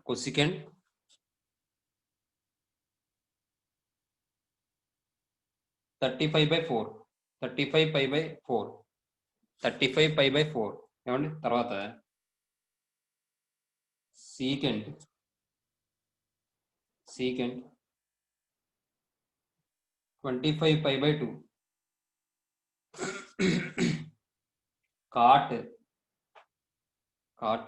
cosecant 35/4 35 pi by 4 35 pi by 4 ఏమండి తర్వాత secant 25 pi by 2 cot cot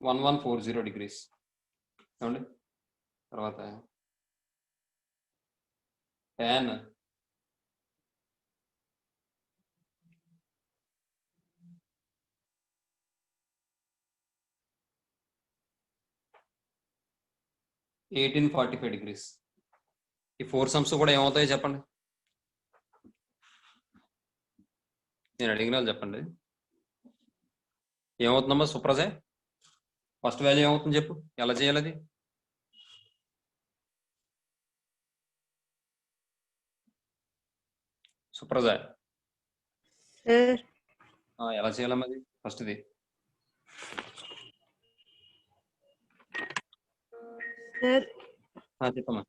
1140 degrees ఏమండి తర్వాత tan 1845 degrees. ఈ 4 sums కూడా ఏమవుతాయో చెప్పండి, నేను అడిగిన వాళ్ళు చెప్పండి. ఏమవుతుందమ్మా సుప్రజ? ఫస్ట్ వాల్యూ ఏమవుతుంది చెప్పు, ఎలా చేయాలి అది? సుప్రజ ఎలా చేయాలమ్మా అది ఫస్ట్ది? చెప్పమ్మా.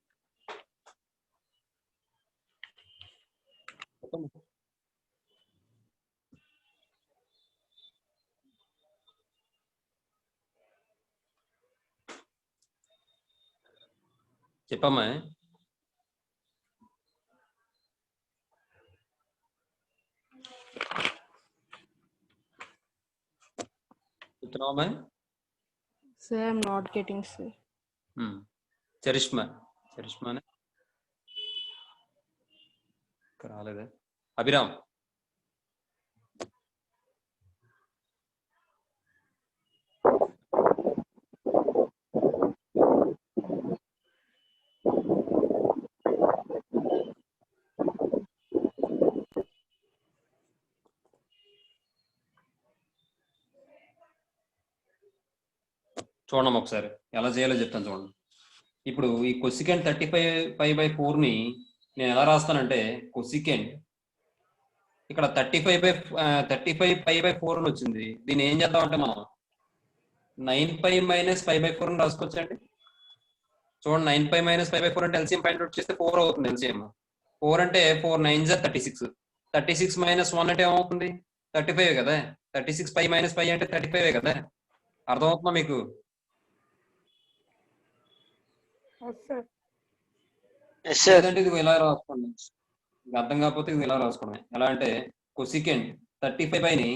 చెప్పమ్మా. చెప్తున్నావమ్మా? Sir, I'm not getting, sir. Charishma రాలేదా? అభిరామ్ చూడమ్మా ఒకసారి ఎలా చేయాలో చెప్తాను చూడండి. ఇప్పుడు ఈ కొసికెంట్ 35/4 నేను ఎలా రాస్తానంటే, కొసికెంట్ ఇక్కడ 35 అని వచ్చింది. దీన్ని ఏం చేద్దామంటే మనం 9π - π/4 అని రాసుకోవచ్చండి. చూడండి, 9π - π/4 అంటే ఎల్సిఎం పాయింట్ అవుట్ చేస్తే 4 అవుతుంది. ఎల్సిఎం 4 అంటే 4 9 = 36. 36 - 1 అంటే ఏమవుతుంది? 35 కదా. 36 π - π అంటే 35 కదా. అర్థమవుతుందా మీకు? లేదంటే ఇది ఇలా రాసుకోండి, అర్థం కాకపోతే ఇది ఇలా రాసుకోండి. ఎలా అంటే కొసికెంట్ 35πని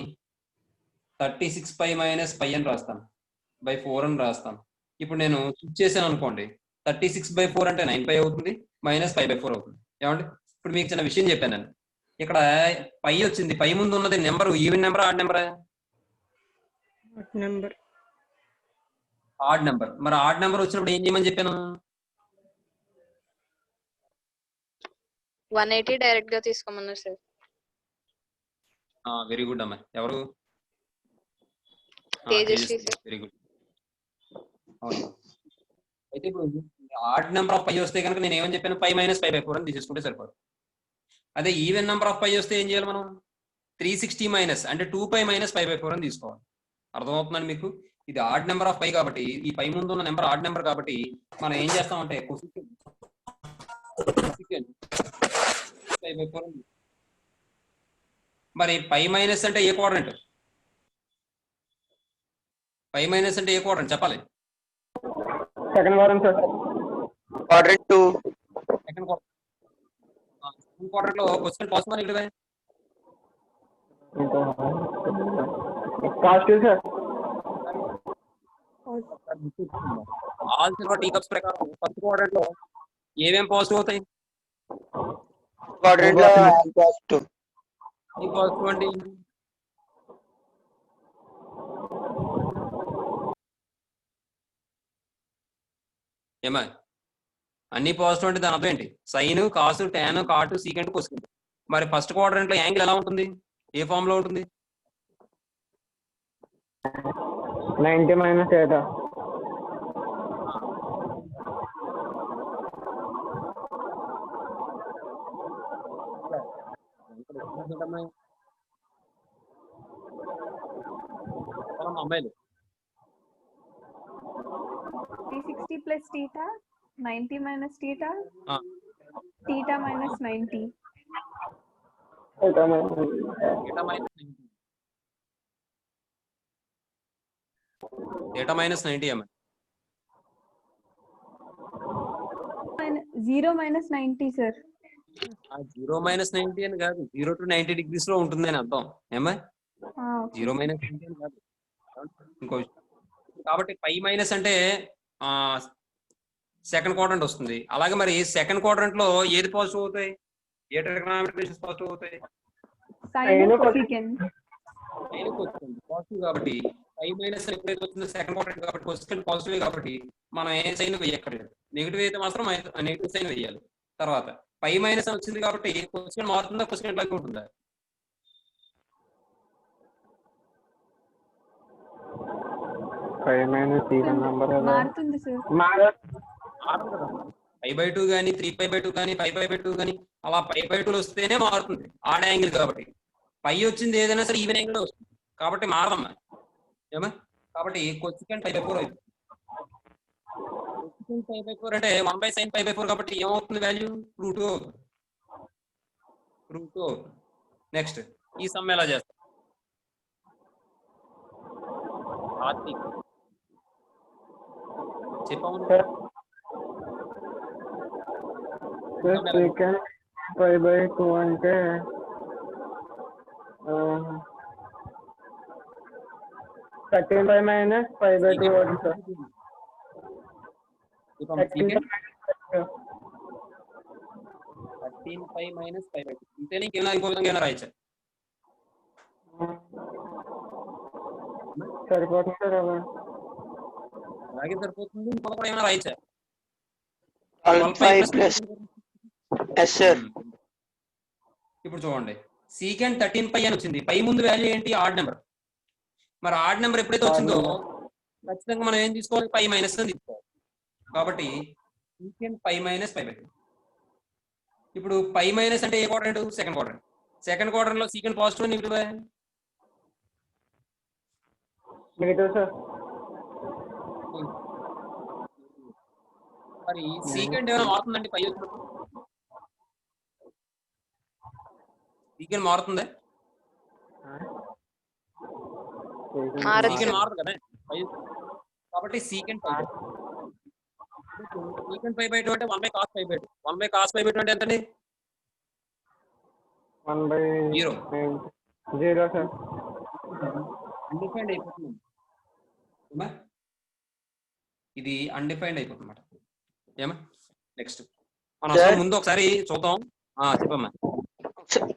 36π - π అని రాస్తాను, /4 అని రాస్తాను. ఇప్పుడు నేను స్విచ్ చేశాను అనుకోండి, 36/4 అంటే 9π అవుతుంది, -π/4 అవుతుంది. ఏమండి? ఇప్పుడు మీకు చిన్న విషయం చెప్పాను నేను. ఇక్కడ పై వచ్చింది, పై ముందు ఉన్నది నెంబర్ ఈవెన్ నెంబర్ ఆడ్ నెంబరా? Odd number. మరి ఆడ్ నెంబర్ వచ్చినప్పుడు ఏం చేయమని చెప్పాను? 180 డైరెక్ట్ గా తీసుకోమన్నారు సార్. వెరీ గుడ్ అమ్మా. ఎవరు? తేజస్వి. Very good. అయితే ఇప్పుడు ఆడ్ నెంబర్ ఆఫ్ పై వస్తే కనుక నేను ఏమని చెప్పాను? π - π/4 అని తీసేసుకుంటే సరిపోదు. అదే ఈవెన్ నెంబర్ ఆఫ్ పై వస్తే ఏం చేయాలి మనం? 360 అంటే 2π - π/4 అని తీసుకోవాలి. అర్థమవుతుందండి మీకు? ఇది ఆడ్ నెంబర్ ఆఫ్ పై కాబట్టి, ఈ పై ముందు ఉన్న నెంబర్ ఆడ్ నెంబర్ కాబట్టి మనం ఏం చేస్తామంటే కొసికెంట్ π/4. మరి π మైనస్ అంటే ఏ క్వాడ్రంట్? π మైనస్ అంటే ఏ క్వాడ్రంట్ చెప్పాలి? Second quadrant sir. Quadrant 2. Second quadrant లో క్వశ్చన్ పాజిటివ్ అని negative? Positive sir. All silver tea cups ప్రకారం ఫస్ట్ క్వాడ్రంట్ లో ఏమేం పాజిటివ్ అవుతాయి? క్వాడ్రంట్ లో పాజిటివ్. ఈ పాజిటివ్ అంటే ఏమా? అన్ని పాజిటివ్ అంటే దాని అర్థం ఏంటి? సైన్, కాసు, టాన్, కాటు, సీకెంట్, కొసెకెంట్. మరి ఫస్ట్ క్వాడ్రంట్ లో యాంగిల్ ఎలా ఉంటుంది? ఏ ఫామ్ లో ఉంటుంది? 90 minus theta. అమ్మాయిలు 360 plus theta, 90 minus theta, Ah. theta minus 90. Theta minus. Data minus 90 అమ్మాయి. 0 minus 90, sir. 0 మైనస్ 90 అని కాదు, 0 to 90 degrees లో ఉంటుంది అని అర్థం. ఏమ్మా? Okay. 0 మైనస్ 90 అని కాదు. ఇంకో విషయం. కాబట్టి పై మైనస్ అంటే సెకండ్ క్వాడ్రంట్ వస్తుంది. అలాగే మరి సెకండ్ క్వాడ్రంట్ లో ఏది పాజిటివ్ అవుతాయి? ఏ ట్రిగోనోమెట్రిక్ రేషియోస్ పాజిటివ్ అవుతాయి? Sin cosecant. పాజిటివ్ కాబట్టి పై మైనస్ ఎప్పుడైతే వచ్చిందో సెకండ్ క్వాడ్రంట్ కాబట్టి కొసెకెంట్ పాజిటివ్ కాబట్టి మనం ఏ సైన్ వేయక్కర్లేదు. నెగిటివ్ అయితే మాత్రం నెగిటివ్ సైన్ వేయాలి. తర్వాత పై మైనస్ వచ్చింది కాబట్టి కొసెకెంట్ మారుతుందా, కొసెకెంట్ లాగా ఉంటుందా? మారుతుంది సార్. π/2 కానీ 3π/2 కానీ 5π/2 కానీ అలా 5/2 వస్తేనే మారుతుంది ఆడ్ యాంగిల్ కాబట్టి. పై వచ్చింది ఏదైనా సరే ఈవెన్ యాంగిల్ వస్తుంది కాబట్టి మారదమ్మా. ఏమా? కాబట్టి కొసెకెంట్ π/4 అవుతుంది. కొసెకెంట్ π/4 అంటే 1/sin π/4 కాబట్టి ఏమవుతుంది వాల్యూ? √2 అవుతుంది. √2 అవుతుంది. నెక్స్ట్ ఈ సమ్ ఎలా చేస్తాం? చెప్పాము secant 5/2 అంటే 13π minus 5/2 అవుతుంది సార్. 13π మైనస్ 5/2 ఇంతేనే, ఇంకేమైనా ఇంకో విధంగా ఏమైనా రాయచ్చా? సరిపోతుంది సార్. అలాగే సరిపోతుంది. ఇంకొక కూడా ఏమైనా రాయచ్చా? 12π plus. Yes sir. ఇప్పుడు చూడండి, సీకెంట్ 13π అని వచ్చింది. పై ముందు వాల్యూ ఏంటి? Add number. మరి ఆడ్ నెంబర్ ఎప్పుడైతే వచ్చిందో ఖచ్చితంగా మనం ఏం తీసుకోవాలి? పై మైనస్ అని తీసుకోవాలి. కాబట్టి సీకెంట్ π మైనస్ 5/2. ఇప్పుడు పై మైనస్ అంటే ఏ quadrant? Second quadrant. Second quadrant లో secant positive negative? Negative sir. మరి సీకెంట్ ఏమైనా మారుతుందండి పై వచ్చినప్పుడు? సీకెంట్ మారుతుందా? సీకెంట్ మారదు కదా పై. కాబట్టి సీకెంట్ సీకెంట్ π/2 అంటే 1/cos π/2. 1/cos π/2 అంటే ఎంతండి? 1/0 సార్. అన్డిఫైన్డ్ అయిపోతుంది. ఇది అన్డిఫైన్డ్ అయిపోతుంది అన్నమాట. ఏమా? నెక్స్ట్ మనం అసలు ముందు ఒకసారి చూద్దాం. చెప్పమ్మా.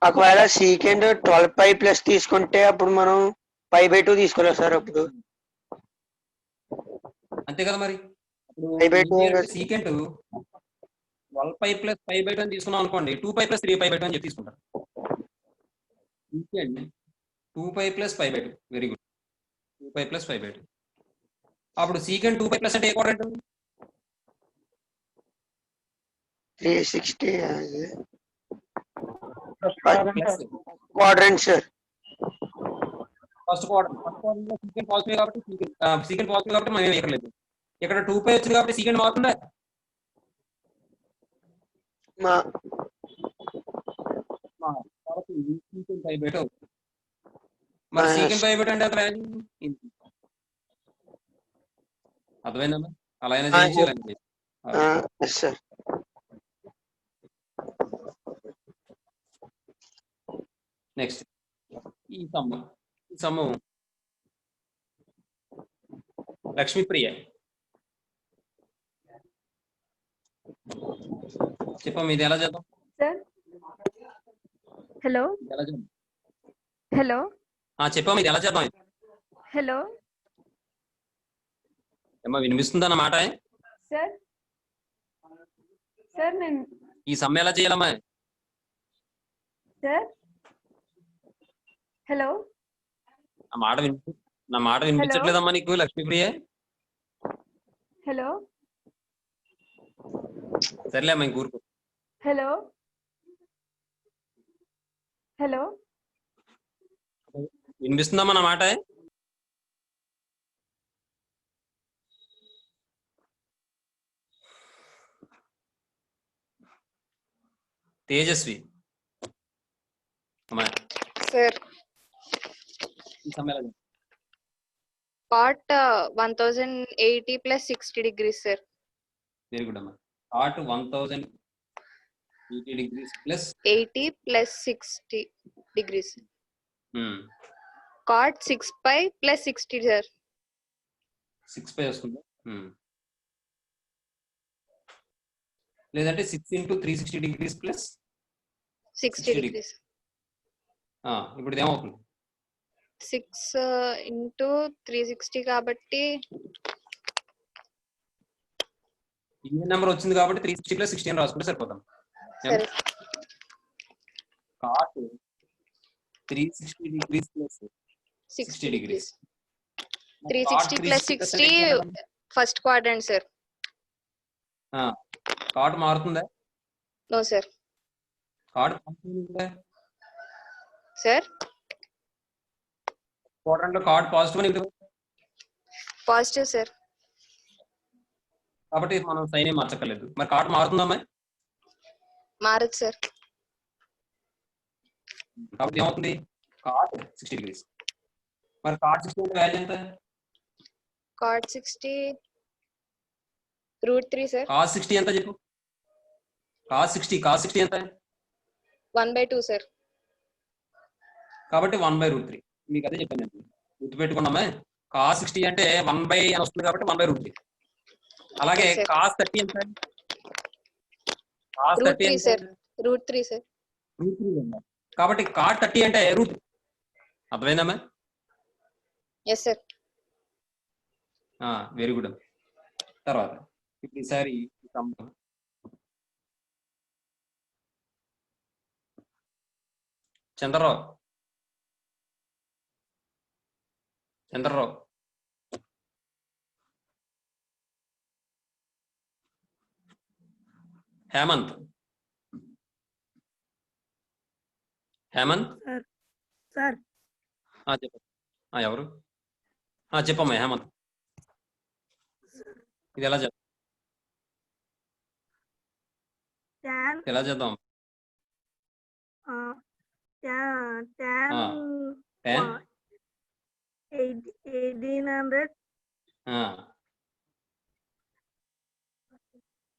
ఒకవేళ సీకెంట్ 12π ప్లస్ తీసుకుంటే అప్పుడు మనం 5/2 తీసుకోలేదు సార్. అప్పుడు అంతే కదా మరి. సీకెంట్ 12π ప్లస్ 5/2 అని తీసుకున్నాం అనుకోండి, 2π ప్లస్ 3π/2 అని చెప్పి తీసుకుంటారు. 2π ప్లస్ 5/2. Very good. 2π ప్లస్ 5/2. అప్పుడు సీకెంట్ 2π ప్లస్ అంటే ఏ quadrant? 360 quadrant sir. First quadrant. First quadrant లో సీకెంట్ పాజిటివ్ కాబట్టి సీకెంట్ పాజిటివ్ కాబట్టి మనం ఏం వేయలేదు. ఇక్కడ 2π వచ్చింది కాబట్టి సీకెంట్ మారుతుందా? కాబట్టి సీకెంట్ π/2. మరి సీకెంట్ π/2 అంటే వాల్యూ అర్థమైందమ్మా? అలా అయినా చేయించాలండి. నెక్స్ట్ ఈ సమ్ము లక్ష్మీప్రియ చెప్పమ్మా, ఇది ఎలా చేద్దాం? Sir hello. ఎలా చేద్దాం? హలో. చెప్పమ్మా, ఇది ఎలా చేద్దాం? హలో ఏమ్మా వినిపిస్తుందా నా మాట? సార్ సార్ నేను ఈ సమ్ ఎలా చేయాలమ్మా? సార్ హలో నా మాట వినిపించట్లేదమ్మా నీకు లక్ష్మీప్రియ? హలో సర్లే అమ్మా ఇంకూరుకో. హలో హలో వినిపిస్తుందమ్మా నా మాట? తేజస్వి అమ్మా సార్ ఈ సమ్ ఎలా చేయాలి? cot 1080 plus 60 degrees sir. Very good అమ్మా. cot 1080 degrees plus 80 plus 60 degrees. cot 6 pi plus 60 sir. 6 పై వస్తుందా? లేదంటే 6 into 360 degrees plus 60 degrees. ఇప్పుడు ఇదేమవుతుంది? 6 into 360 కాబట్టి ఈవెన్ నెంబర్ వచ్చింది కాబట్టి 360 plus 60 అని రాసుకుంటే సరిపోతాం. సరే. cot 360 degrees plus 60 degrees. మరి 360 cot plus 360 60 first quadrant sir. cot మారుతుందా? No sir. cot sir quadrant లో cot పాజిటివ్ అని పాజిటివ్ సార్. కాబట్టి మనం సైన్ ఏం మార్చక్కర్లేదు. మరి cot మారుతుందమ్మా? మారదు సార్. కాబట్టి ఏమవుతుంది? cot 60 degrees. మరి cot 60 అంటే వాల్యూ ఎంత? cot 60 √3 sir. cos 60 ఎంత చెప్పు? cos 60 ఎంత? 1/2 సార్. కాబట్టి 1/√3. మీకు అదే చెప్పాను నేను. గుర్తుపెట్టుకున్నామే. cos 60 అంటే 1 అని వస్తుంది కాబట్టి 1/√3. అలాగే Yes, sir. cos 30 ఎంత? cos 30 √3 ఎంత? సార్. √3 సార్. √3 అన్నమాట. కాబట్టి cot 30 అంటే √3. అర్థమైందమ్మా? Yes sir. Very good. తర్వాత ఇప్పుడు ఈసారి చంద్రరావు హేమంత్ సార్ చెప్పు. ఎవరు? చెప్పమ్మా హేమంత్. ఇది ఎలా చేద్దాం? ఎలా చేద్దాం? tan 1800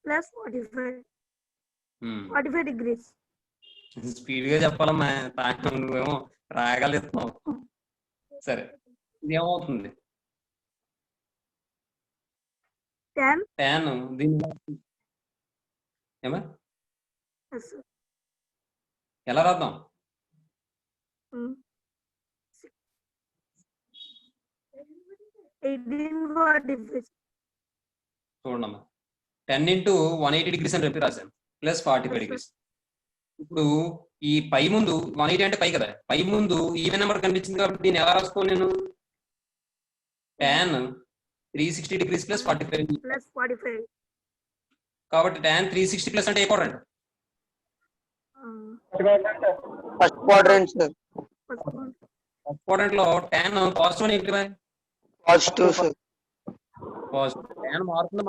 plus 45 degrees. స్పీడ్ గా చెప్పాలమ్మా. నువ్వేమో రాగలుగుతున్నావు. సరే ఇది ఏమవుతుంది? tan దీని ఏమా ఎలా రాద్దాం? 1845 చూడమ్మా. 10 into 180 degrees అని చెప్పి రాశాను ప్లస్ 45 degrees. ఇప్పుడు ఈ పై ముందు 180 అంటే పై కదా, పై ముందు ఈవెన్ నెంబర్ కనిపించింది కాబట్టి దీన్ని ఎలా రాసుకో నేను? tan 360 degrees plus 45. కాబట్టి tan 360 plus అంటే ఏ quadrant? First quadrant sir. First quadrant లో tan పాజిటివ్ అని ఏంటి? Positive sir. పాజిటివ్. tan మారుతుంది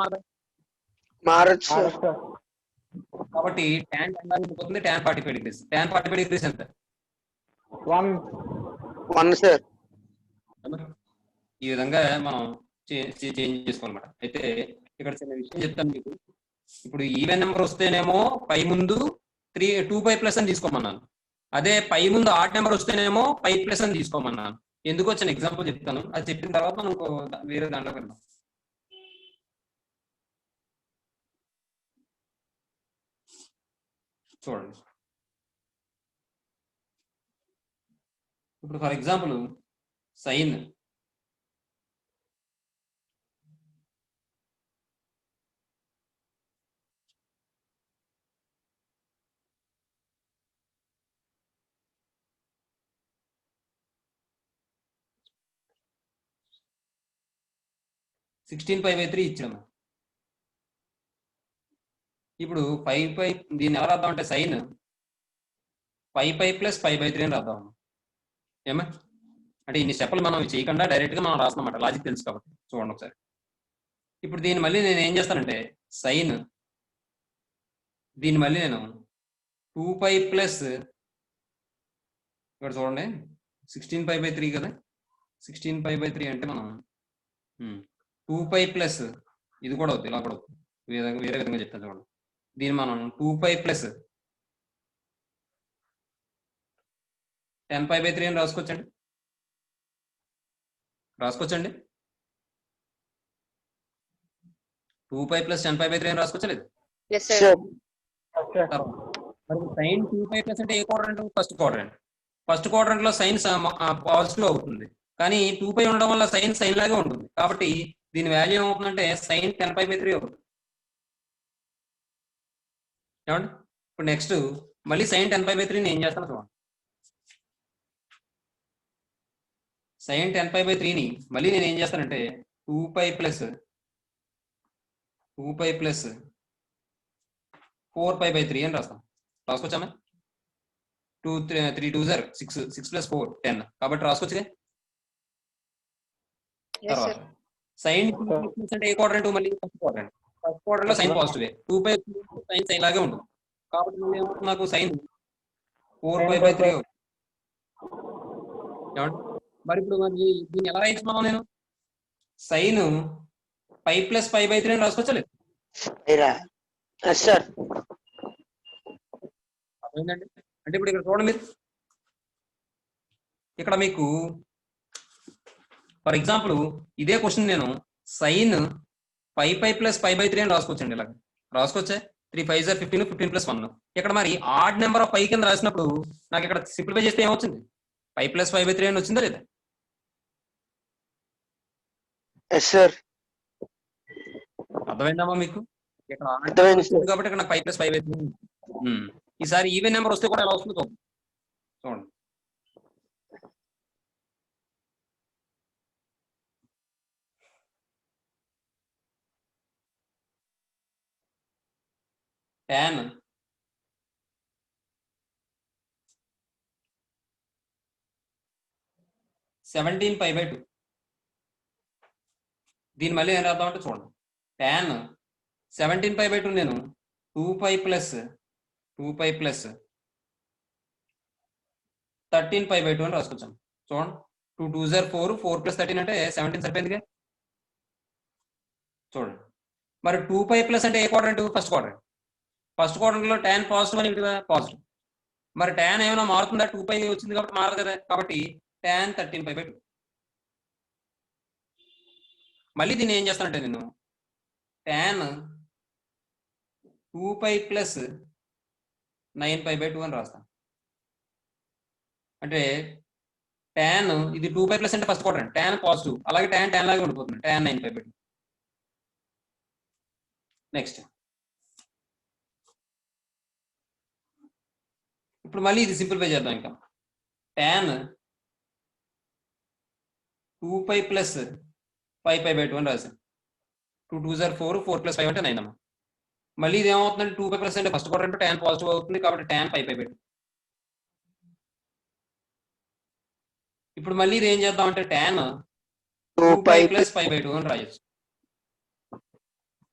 మారచ్చు సార్. కాబట్టి tan పోతుంది. tan 45 degrees. tan 45 degrees ఎంత? 1 సార్. ఈ విధంగా మనం చేంజ్ చేసుకోవాలన్నమాట. అయితే ఇక్కడ చిన్న విషయం చెప్తాను మీకు. ఇప్పుడు ఈవెన్ నెంబర్ వస్తేనేమో పై ముందు 2π ప్లస్ అని తీసుకోమన్నాను. అదే పై ముందు ఆడ్ నెంబర్ వస్తేనేమో π ప్లస్ అని తీసుకోమన్నాను. ఎందుకు వచ్చిన ఎగ్జాంపుల్ చెప్తాను. అది చెప్పిన తర్వాత మనం వేరే దాంట్లోకి వెళ్దాం. చూడండి. ఇప్పుడు ఫర్ ఎగ్జాంపుల్ సైన్ 16π/3 ఇచ్చాము. ఇప్పుడు పై దీన్ని ఎలా రాద్దాం అంటే సైన్ π ప్లస్ π/3 అని రాద్దాం. ఏమా అంటే ఇన్ని స్టెప్పులు మనం చేయకుండా డైరెక్ట్ గా మనం రాస్తామన్నమాట, లాజిక్ తెలుసు కాబట్టి. చూడండి ఒకసారి. ఇప్పుడు దీన్ని మళ్ళీ నేను ఏం చేస్తానంటే సైన్ దీన్ని మళ్ళీ నేను 2π ప్లస్ ఇక్కడ చూడండి 16π/3 కదా, 16π/3 అంటే మనం 2π ప్లస్ ఇది కూడా అవుతుంది, ఇలా కూడా అవుతుంది, వేరే విధంగా చెప్తాను చూడండి. దీన్ని మనం 2π ప్లస్ 10π/3 అని రాసుకోవచ్చండి. 2π ప్లస్ 10π/3 అని రాసుకోవచ్చా లేదు? Yes, sir. sir. Sine 2π plus అంటే ఏ quadrant? First quadrant. First quadrant లో సైన్ పాజిటివ్ అవుతుంది, కానీ 2π ఉండడం వల్ల సైన్ లాగే ఉంటుంది. కాబట్టి దీని వాల్యూ ఏమవుతుందంటే సైన్ 10π/3 అవుతుంది. ఏమండి? ఇప్పుడు నెక్స్ట్ మళ్ళీ సైన్ 10π/3 ఏం చేస్తాను చూడండి. సైన్ 10π/3 మళ్ళీ నేను ఏం చేస్తానంటే 2π ప్లస్ 4π/3 అని రాస్తాను. రాసుకోవచ్చామా? 3 2 6 6 ప్లస్ 4 10 కాబట్టి రాసుకోవచ్చుగా. Yes, sir. తర్వాత సైన్ అంటే ఏ క్వాడ్రంట్? మళ్ళీ ఫస్ట్ క్వాడ్రంట్ లో సైన్ పాజిటివ్. 2π సైన్ లాగే ఉంటుంది, కాబట్టి మళ్ళీ ఏమవుతుంది నాకు సైన్ 4π/3 అవుతుంది. ఏమండి? మరి ఇప్పుడు దీన్ని ఎలా రాయించుకున్నాను నేను? సైన్ π ప్లస్ π/3 అని రాసుకోవచ్చా లేదు? సార్ అర్థమైందండి? అంటే ఇప్పుడు ఇక్కడ చూడండి మీరు, ఇక్కడ మీకు ఫర్ ఎగ్జాంపుల్ ఇదే క్వశ్చన్ నేను సైన్ π ప్లస్ π/3 అని రాసుకోవచ్చండి. ఇలాగ రాసుకోవచ్చా? 3 5 15 15 ప్లస్ 1. ఇక్కడ మరి ఆడ్ నెంబర్ ఆఫ్ పై కింద రాసినప్పుడు నాకు ఇక్కడ సింప్లిఫై చేస్తే ఏమొచ్చింది? π ప్లస్ π/3 అని వచ్చిందా లేదా? సార్ అర్థమైందమ్మా మీకు? ఇక్కడ అర్థమైంది సార్. కాబట్టి ఇక్కడ నాకు 5 ప్లస్ 5/3. ఈసారి ఈవెన్ నెంబర్ వస్తే కూడా ఎలా వస్తుందో చూడండి. tan 17π/2. దీన్ని మళ్ళీ ఏం రాద్దామంటే చూడండి. tan 17π/2 నేను 2π ప్లస్ 13π/2 అని రాసుకొచ్చాను. చూడండి 2 2 4 4 ప్లస్ 13 అంటే 17 సరిపోయిందిగా. చూడండి మరి 2π ప్లస్ అంటే ఏ క్వాడ్రంట్? ఫస్ట్ క్వాడ్రంట్ లో tan పాజిటివ్ అని పాజిటివ్. మరి tan ఏమైనా మారుతుందా? 2π వచ్చింది కాబట్టి మారదు కదా, కాబట్టి tan 13π/2. మళ్ళీ దీన్ని ఏం చేస్తానంటే నేను tan 2π ప్లస్ 9π/2 అని రాస్తాను. అంటే tan ఇది 2π ప్లస్ అంటే ఫస్ట్ క్వాడ్రంట్, tan పాజిటివ్, అలాగే tan లాగే ఉండిపోతుంది, tan 9π/2. నెక్స్ట్ ఇప్పుడు మళ్ళీ ఇది సింప్లిఫై చేద్దాం. ఇంకా tan 2π ప్లస్ 5π/2 అని రాశాను. 2 2 4 4 ప్లస్ 5 అంటే 9 అమ్మా. మళ్ళీ ఇది ఏమవుతుందంటే 2π ప్లస్ అంటే ఫస్ట్ క్వాడ్రంట్ tan పాజిటివ్ అవుతుంది, కాబట్టి tan 5π/2. ఇప్పుడు మళ్ళీ ఇది ఏం చేద్దాం అంటే tan 2π ప్లస్ 5/2 అని రాయొచ్చు.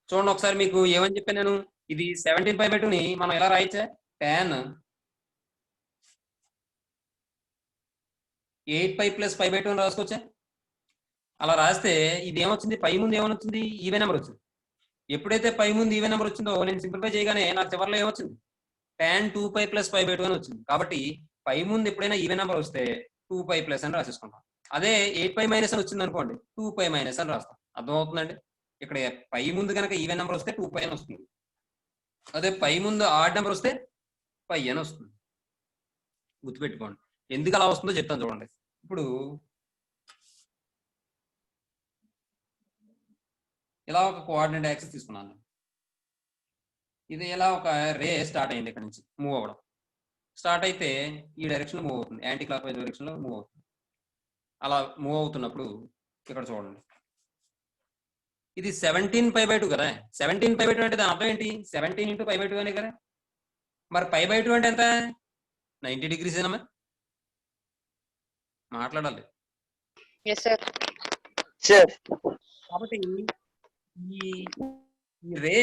చూడండి ఒకసారి మీకు ఏమని చెప్పాను నేను, ఇది 17π/2ని మనం ఎలా రాయొచ్చా? tan 8π ప్లస్ 5/2 అని రాసుకోవచ్చా? అలా రాస్తే ఇది ఏమొచ్చింది? పై ముందు ఏమొచ్చింది? ఈవెన్ నెంబర్ వచ్చింది. ఎప్పుడైతే పై ముందు ఈవెన్ నెంబర్ వచ్చిందో నేను సింప్లిఫై చేయగానే నాకు చివరిలో ఏమొచ్చింది? tan 2π ప్లస్ 5/2 అని వచ్చింది. కాబట్టి పై ముందు ఎప్పుడైనా ఈవెన్ నెంబర్ వస్తే 2π ప్లస్ అని రాసేసుకుంటాం. అదే 8π మైనస్ అని వచ్చింది అనుకోండి, 2π మైనస్ అని రాస్తాం. అర్థమవుతుందండి? ఇక్కడ పై ముందు కనుక ఈవెన్ నెంబర్ వస్తే 2π అని వస్తుంది, అదే పై ముందు ఆడ్ నెంబర్ వస్తే π అని వస్తుంది. గుర్తుపెట్టుకోండి. ఎందుకు అలా వస్తుందో చెప్తాను చూడండి. ఇప్పుడు ఇలా ఒక కోఆర్డినేట్ యాక్సిస్ తీసుకున్నాను. ఇది ఇలా ఒక రే స్టార్ట్ అయింది, ఇక్కడ నుంచి మూవ్ అవ్వడం స్టార్ట్ అయితే ఈ డైరెక్షన్ మూవ్ అవుతుంది, యాంటీ క్లాక్ వైజ్ డైరెక్షన్ లో మూవ్ అవుతుంది. అలా మూవ్ అవుతున్నప్పుడు ఇక్కడ చూడండి, ఇది 17 π/2 కదా. 17 π/2 అంటే దాని అర్థం ఏంటి? 17 × π/2 అనే కదా. మరి π/2 అంటే ఎంత? 90 degrees ఏనమ్మా? మాట్లాడాలి. Yes sir. సార్ కాబట్టి ఈ రే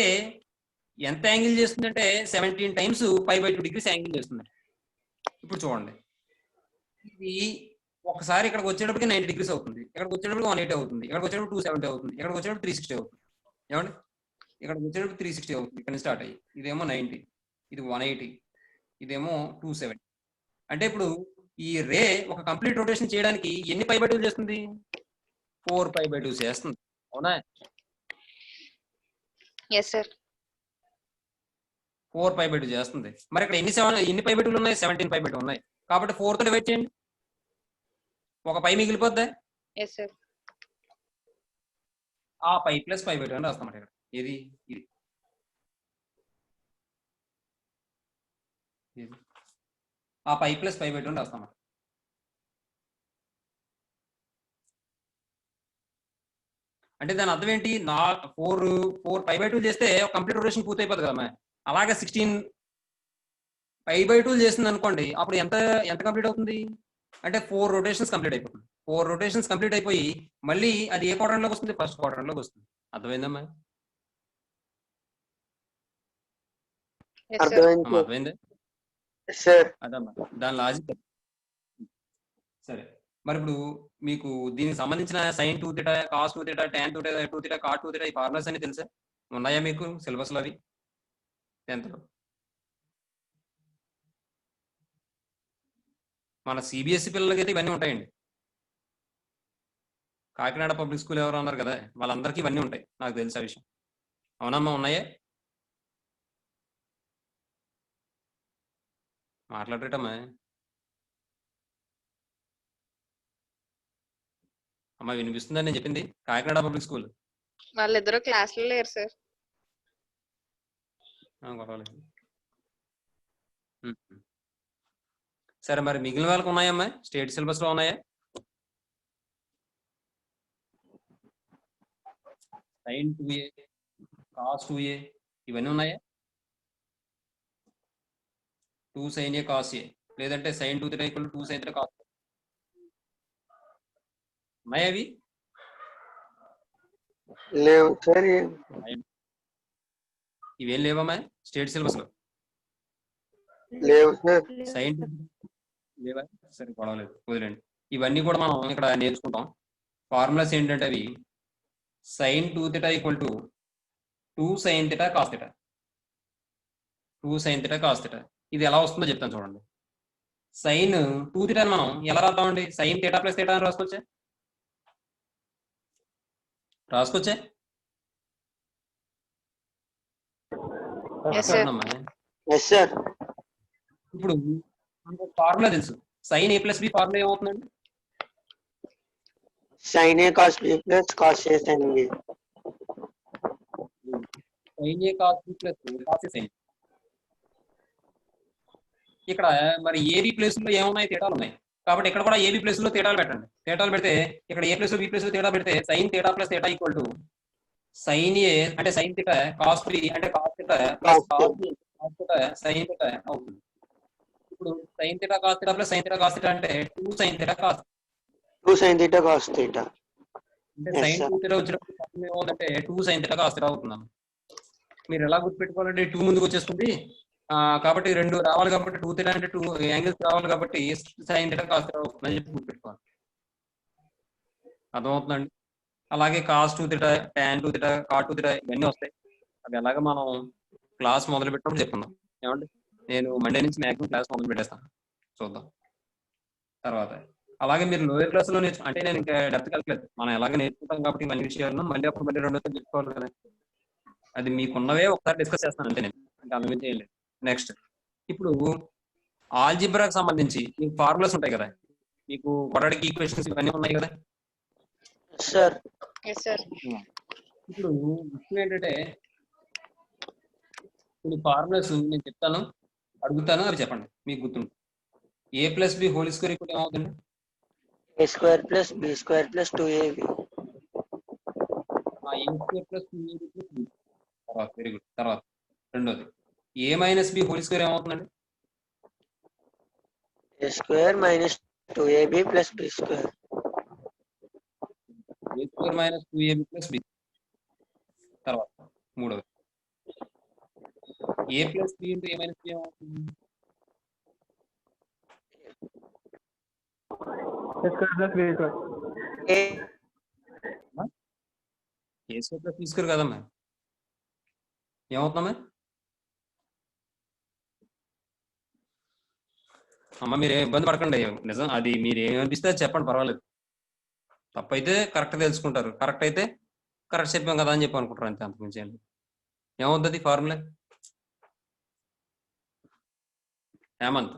ఎంత యాంగిల్ చేస్తుందంటే 17 times π/2 degrees యాంగిల్ చేస్తుంది. ఇప్పుడు చూడండి, ఇది ఒకసారి ఇక్కడికి వచ్చేటప్పటికి 90 degrees అవుతుంది, ఇక్కడికి వచ్చేటప్పుడు 180 అవుతుంది, ఇక్కడికి వచ్చేటప్పుడు 270 అవుతుంది, ఇక్కడికి వచ్చేటప్పుడు 360 అవుతుంది. ఏమండి? ఇక్కడికి వచ్చేటప్పుడు 360 అవుతుంది, ఇక్కడ నుంచి స్టార్ట్ అయ్యి ఇదేమో 90, ఇది 180, ఇదేమో 270. అంటే ఇప్పుడు ఈ రే ఒక కంప్లీట్ రొటేషన్ చేయడానికి ఎన్ని π/2 చేస్తుంది? 4 π/2 చేస్తుంది. అవునా? Yes sir. 4 π/2 చేస్తుంది. మరి ఇక్కడ ఎన్ని π/2 ఉన్నాయి? 17 π/2 ఉన్నాయి. కాబట్టి 4 తో డివైడ్ చేయండి, ఒక పై మిగిలిపోద్దా? Yes sir. ఆ π + π/2 అని రాస్తామాట ఇక్కడ. ఇది ఇది ఆ π + π/2 అని రాస్తామాట. అంటే దాని అర్థం ఏంటి? 4 π/2 చేస్తే కంప్లీట్ రొటేషన్ పూర్తి అయిపోతుంది కదా. అలాగే 16 π/2 చేసింది అనుకోండి, అప్పుడు ఎంత కంప్లీట్ అవుతుంది అంటే 4 రొటేషన్స్ కంప్లీట్ అయిపోతుంది. 4 రొటేషన్స్ కంప్లీట్ అయిపోయి మళ్ళీ అది ఏ క్వాడ్రంట్ లోకి వస్తుంది? ఫస్ట్ క్వాడ్రంట్ లోకి వస్తుంది. అర్థమైందమ్మా? Yes sir. అర్థమైంది అర్థమైందా? సార్. అదమ్మా దాని లాజిక్. సరే, మరి ఇప్పుడు మీకు దీనికి సంబంధించిన sin 2θ, cos 2θ, tan 2θ, 2θ, cot 2θ ఈ ఫార్ములాస్ అన్ని తెలుసా? ఉన్నాయా మీకు సిలబస్ లో అవి 10th లో? మన సిబిఎస్ఈ పిల్లలకి అయితే ఇవన్నీ ఉంటాయండి. కాకినాడ పబ్లిక్ స్కూల్ ఎవరు ఉన్నారు కదా, వాళ్ళందరికీ ఇవన్నీ ఉంటాయి, నాకు తెలుసు ఆ విషయం. అవునమ్మా? ఉన్నాయా? మాట్లాడరేటమ్మా? అమ్మా వినిపిస్తుందని నేను చెప్పింది? Kakinada public school. వాళ్ళిద్దరూ క్లాస్లో లేరు సార్. పర్వాలేదు. సరే, మరి మిగిలిన వాళ్ళకి ఉన్నాయమ్మా? స్టేట్ సిలబస్ లో ఉన్నాయా? sin 2a, cos 2a ఇవన్నీ ఉన్నాయా? 2 sin a cos a, లేదంటే sin 2θ = 2 sin 3 cos ఉన్నాయా అవి? లేవు సార్. ఇవేం లేవమ్మా స్టేట్ సిలబస్ లో? లేవు సార్. sin లేవా? సరే, పర్వాలేదు, వదిలేండి. ఇవన్నీ కూడా మనం ఇక్కడ నేర్చుకుంటాం. ఫార్ములాస్ ఏంటంటే అవి sin 2θ = 2 sin θ cos θ. 2 sin θ cos θ ఇది ఎలా వస్తుందో చెప్తాను చూడండి. sin 2θ మనం ఎలా రాద్దామండి? sin θ + θ అని రాసుకోవచ్చా? Yes sir. Yes sir. ఇప్పుడు మనకు ఫార్ములా తెలుసు. sin a + b ఫార్ములా ఏమవుతుందండి? sin a cos b plus cos a sin b. sin a cos b plus cos a sin. ఇక్కడ మరి ఏబి ప్లేస్ లో ఏమున్నాయి? తేడాలు ఉన్నాయి. కాబట్టి ఇక్కడ కూడా ఏబి ప్లేస్ లో తేడాలు పెట్టండి. తేడాలు పెడితే ఇక్కడ ఏ ప్లేస్ బి ప్లేస్ తేడా పెడితే sin θ + θ = sin a అంటే sin θ cos 3 అంటే cos θ plus cos b cos θ sin θ అవుతుంది. ఇప్పుడు sin θ cos θ plus sin θ cos θ అంటే 2 sin θ cos 2 sin θ cos θ. అంటే sin 2θ వచ్చినప్పుడు ఏమవుతుందంటే 2 sin θ cos θ అవుతుంది. మీరు ఎలా గుర్తుపెట్టుకోవాలంటే 2 ముందుకు వచ్చేస్తుంది కాబట్టి 2 రావాలి కాబట్టి 2θ అంటే 2 యాంగిల్స్ రావాలి కాబట్టి sin θ cos θ అవుతుంది అని చెప్పి గుర్తుపెట్టుకోవాలి. అర్థమవుతుందండి? అలాగే cos 2θ, tan 2θ, cot 2θ ఇవన్నీ వస్తాయి. అవి ఎలాగ మనం క్లాస్ మొదలు పెట్టినప్పుడు చెప్పుకుందాం. ఏమండి? నేను మండే నుంచి మ్యాక్సిమం క్లాస్ మొదలు పెట్టేస్తాను, చూద్దాం తర్వాత. అలాగే మీరు లోయర్ క్లాస్ లో అంటే నేను ఇంకా డెప్త్ కలగలేదు, మనం ఎలాగ నేర్చుకుంటాం కాబట్టి ఇవన్నీ విషయాలను మళ్ళీ అప్పుడు మళ్ళీ రెండోసారి చెప్పుకోవాలి కదా. అది మీకున్నవే ఒకసారి డిస్కస్ చేస్తాను అంతే, నేను ఇంకా అర్థం చేయలేదు. నెక్స్ట్, ఇప్పుడు ఆల్జిబ్రాకి సంబంధించి మీకు ఫార్ములాస్ ఉంటాయి కదా, మీకు క్వాడ్రాటిక్ ఈక్వేషన్స్ ఇవన్నీ ఉన్నాయి కదా సార్. Yes sir. ఇప్పుడు విషయం ఏంటంటే కొన్ని ఫార్ములాస్ నేను చెప్తాను, అడుగుతాను, అవి చెప్పండి మీకు గుర్తుంది. a + b హోల్ స్క్వేర్ ఇప్పుడు ఏమవుతుంది? a² + b² + 2ab. A square plus 2ab plus B. తర్వాత వెరీ గుడ్. తర్వాత రెండోది a minus B whole square ఏమవుతుందండి? A square minus 2ab plus B square. A square minus 2ab plus B. తర్వాత మూడోది a plus B into A minus b ఏమవుతుంది? A a square plus B square కదమ్మా, ఏమవుతుందమ్మా? అమ్మ మీరు ఏం ఇబ్బంది పడకండి, నిజం అది మీరు ఏమనిపిస్తే అది చెప్పండి, పర్వాలేదు. తప్పైతే కరెక్ట్ తెలుసుకుంటారు, కరెక్ట్ అయితే కరెక్ట్ చెప్పాం కదా అని చెప్పి అనుకుంటారు, అంతే, అంతకుమించి ఏం లేదు. ఏమవుతుంది ఫార్ములా? హేమంత్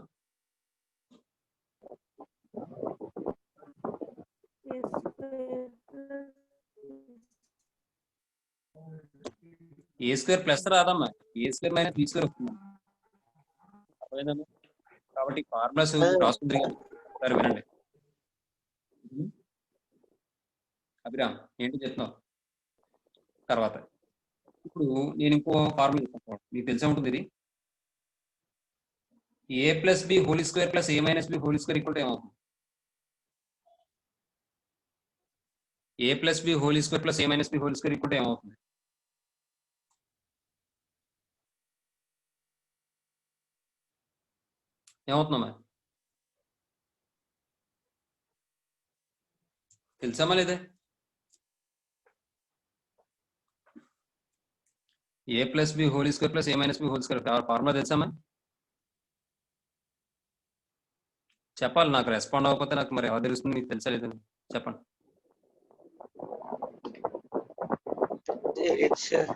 ఏ స్క్వేర్ ప్లస్ రాదమ్మా, ఏ స్క్వేర్ మైనస్ బి స్క్వేర్ వస్తుంది. అర్థమైందమ్మా? కాబట్టి ఫార్ములాస్ రాసుకుంది సరే వినండి. అభిరామ్ ఏంటి చెప్తున్నావు? తర్వాత ఇప్పుడు నేను ఇంకో ఫార్ములా చెప్తాను, మీకు తెలిసే ఉంటుంది ఇది. A plus B whole square plus A minus B whole square equal to ఏమవుతుంది? A plus B whole square plus A minus B whole square equal to ఏమవుతుంది? ఏమవుతుందమ్మా? తెలుసామా లేదే? A plus B whole square plus A minus B whole square formula తెలుసామా? చెప్పాలి, నాకు respond అవ్వకపోతే నాకు మరి ఎవరు తెలుస్తుంది, మీకు తెలుసా లేదని చెప్పండి. సార్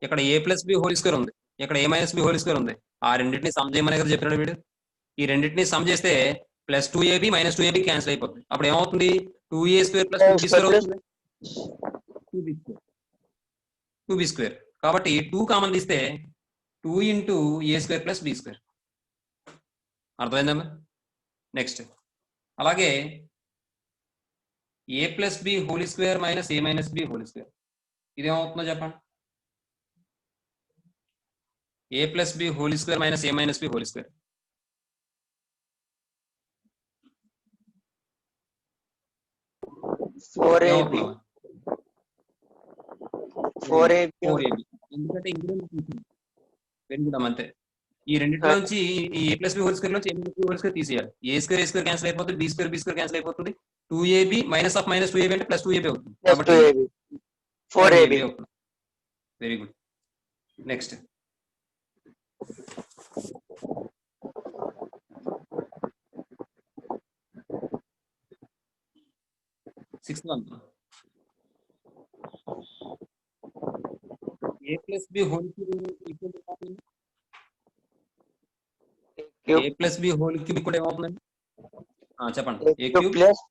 ఇక్కడ ఏ ప్లస్ బి హోల్ స్క్వేర్ ఉంది, ఇక్కడ ఏ మైనస్ బి హోల్ స్క్వేర్ ఉంది. ఆ రెండింటిని సమ్ చేయమని కదా చెప్పినాడు వీడు. ఈ రెండింటిని సమ్ చేస్తే plus 2ab minus 2ab cancel అయిపోతుంది. అప్పుడు ఏమవుతుంది? 2a square plus 2b square అవుతుంది. 2b square. కాబట్టి 2 కామన్ తీస్తే 2 into A square plus B square. అర్థమైందమ్మా? నెక్స్ట్ అలాగే A plus B whole square minus A minus B whole square, ఇదేమవుతుందో చెప్పండి. A plus B whole square minus A minus B whole square. ఏమవుతుందమ్మా? 4ab. ఎందుకంటే ఇందులో పెరుగుదాం అంతే. ఈ రెండింటిలోంచి ఈ A plus B whole square నుంచి A minus B whole square తీసేయాలి. ఏ స్క్వేర్ క్యాన్సిల్ అయిపోతుంది, బి స్క్వేర్ క్యాన్సిల్ అయిపోతుంది. 2ab minus of minus 2ab అంటే ప్లస్ 2ab అవుతుంది. కాబట్టి 4ab. Very good. Next sixth one. A plus B whole cube equal to A plus B whole cube కూడా ఏమవుతుందండి? చెప్పండి. A cube plus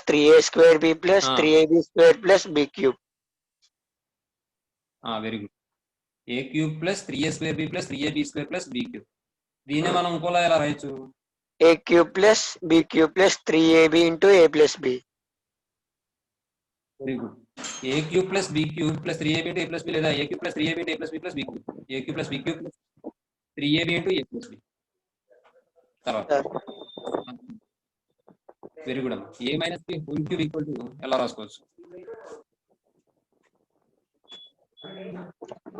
3a square B plus 3ab square plus B cube. Very good. A cube plus 3a square B plus 3ab square plus B cube. దీన్ని మనం ఇంకోలా ఎలా రాయొచ్చు? A cube plus B cube plus 3ab into A plus B. Very good. A cube plus B cube plus 3ab into A plus B, లేదా A cube plus 3ab into A plus B plus B cube. A cube plus B cube plus 3ab into A plus B. తర్వాత very good అమ్మా. A minus B whole cube equal to ఎలా రాసుకోవచ్చు?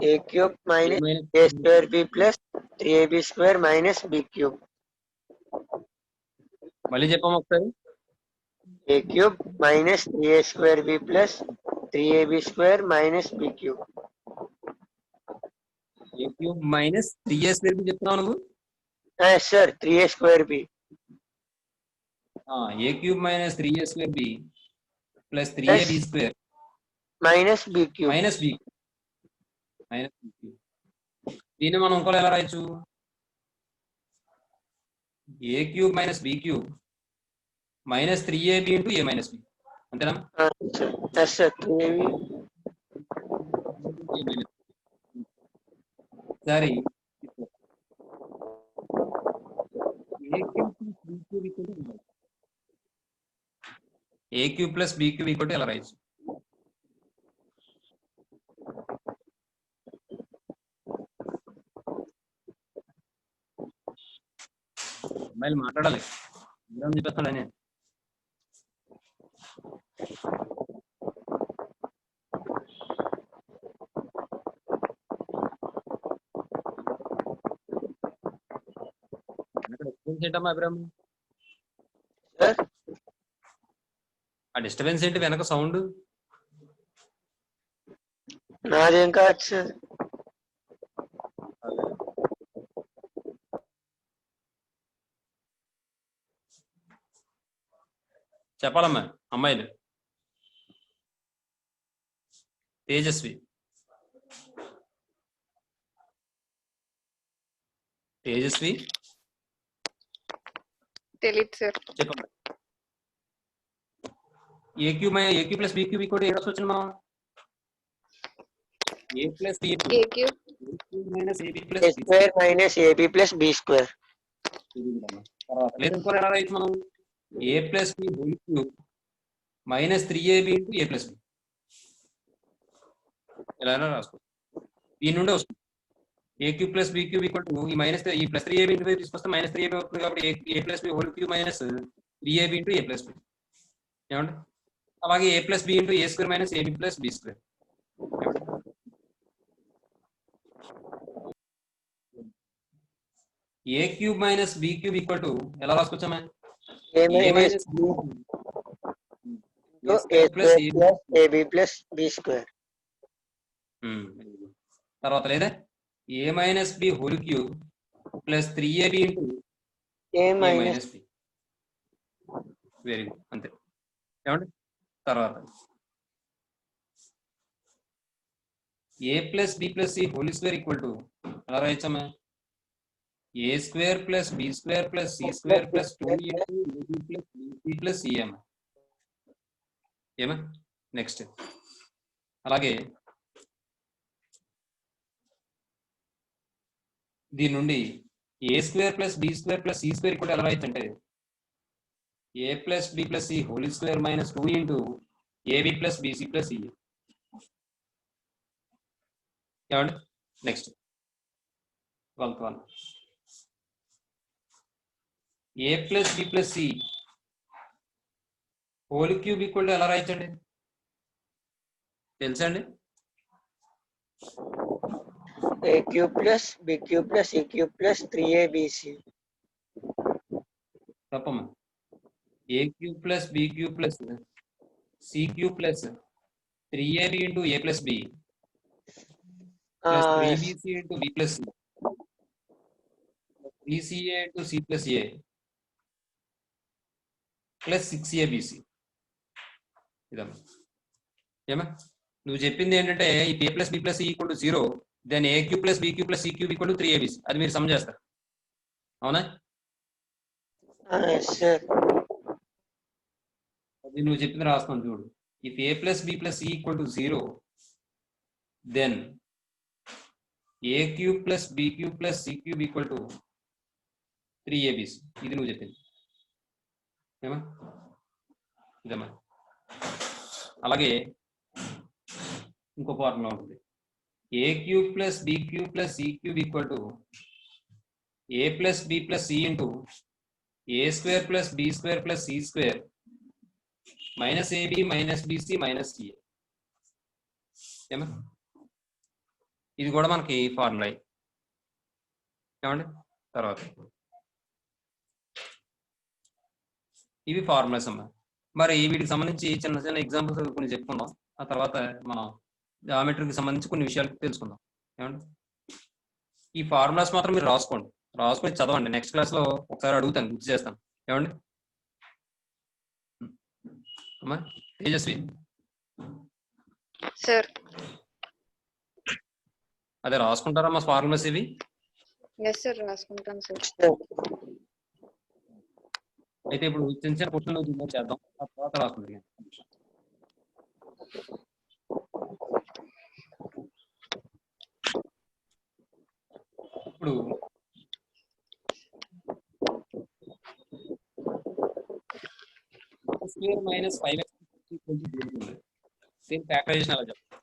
A cube minus A square B plus 3ab square minus B cube. మళ్ళీ చెప్పాము ఒకసారి. A cube minus 3a square B plus 3ab square minus B cube. A cube minus 3a square B చెప్తున్నావు నువ్వు? Sir 3a square B. A cube minus 3a square B plus 3ab square minus B cube. Minus B cube. దీన్ని మనం ఇంకోలా ఎలా రాయొచ్చు? A cube minus B cube minus 3ab into A minus B. అంతేనా? Sir 3ab. సరే, A cube plus B cube equal to ఎలా రాయొచ్చు? అమ్మాయిలు మాట్లాడాలి, చెప్పేస్తాను నేను. ఏంటమ్మా అభిరామ్, సార్ ఆ డిస్టర్బెన్స్ ఏంటి వెనక సౌండ్? నాదేం కాదు సార్. చెప్పాలమ్మా అమ్మాయిలు. తేజస్వి, తేజస్వి తెలీదు సార్. చెప్పమ్మా. A cube plus B cube equal to ఏ రాసుకోవచ్చు మనం? A plus B A cube minus AB A plus square minus AB plus B square. లేదంటే ఎలా రాయొచ్చు మనం? A plus B whole cube minus 3ab into A plus B. ఎలా రాసుకోవచ్చు? దీని నుండే వస్తుంది. A cube plus B cube equal to ఈ మైనస్ ఈ ప్లస్ 3ab ఇంటూ తీసుకొస్తే మైనస్ 3ab అవుతుంది. కాబట్టి A plus B whole cube minus 3ab into A plus B. ఏమండి? అలాగే A plus B into A square minus AB plus B square. A cube minus B cube equal to ఎలా రాసుకోవచ్చమ్మా? A A minus minus A square plus AB plus B square. తర్వాత లేదా A minus B whole cube plus 3ab into A A minus minus B. Very good, అంతే. ఏమండి? తర్వాత A plus B plus C whole square equal to ఎలా రాయొచ్చమ్మా? A square plus B square plus C square plus 2 into AB plus BC plus CA. ఏమా? Next అలాగే దీని నుండి A square plus B square plus C square equal ఎలా రాయొచ్చు అంటే A plus B plus C whole square minus 2 into AB plus BC plus C. ఏమండి? Next 12th one. A plus B plus C whole cube equal to ఎలా రాయొచ్చండి? తెలుసా అండి? A cube plus B cube plus C cube plus 3abc. తప్పమ్మా. A cube plus B cube plus C cube plus 3ab into A plus B plus 3bc into B plus C 3ca into C plus A plus 6abc. ఇదమ్మా. ఏమా? నువ్వు చెప్పింది ఏంటంటే ఈ A plus B plus C equal to 0, then A cube plus B cube plus C cube equal to 3abc. అది మీరు some చేస్తారు, అవునా? సార్ అది నువ్వు చెప్పింది రాస్తాను చూడు. If A plus B plus C equal to 0, then A cube plus B cube plus C cube equal to 3abc. ఇది నువ్వు చెప్పింది, ఏమా? ఇదమ్మా. అలాగే ఇంకో ఫార్ములా ఉంటుంది. A cube plus B cube plus C cube equal to A plus B plus C into A square plus B square plus C square minus AB minus BC minus CA. ఏమా? ఇది కూడా మనకి formula. ఏమండి? తర్వాత ఇవి formulas అమ్మా. మరి వీటికి సంబంధించి చిన్న చిన్న ఎగ్జాంపుల్స్ కొన్ని చెప్పుకుందాం. ఆ తర్వాత మనం జామెట్రీకి సంబంధించి కొన్ని విషయాలు తెలుసుకుందాం. ఏమండి? ఈ ఫార్ములాస్ మాత్రం మీరు రాసుకొని చదవండి. నెక్స్ట్ క్లాస్ లో ఒకసారి అడుగుతాను, గుర్తు చేస్తాను. ఏమండి అమ్మా? తేజస్వి సార్. అదే రాసుకుంటారమ్మా ఫార్ములాస్ ఇవి? ఎస్ సార్, రాసుకుంటాను సార్. అయితే ఇప్పుడు చిన్న చిన్న క్వశ్చన్లు చేద్దాం, ఆ తర్వాత రాసుకుంటాం. ఇప్పుడు స్క్వేర్ మైనస్ 5x కొంచెం ఉంది. దీని ఫ్యాక్టరైజేషన్ ఎలా చెప్తాను?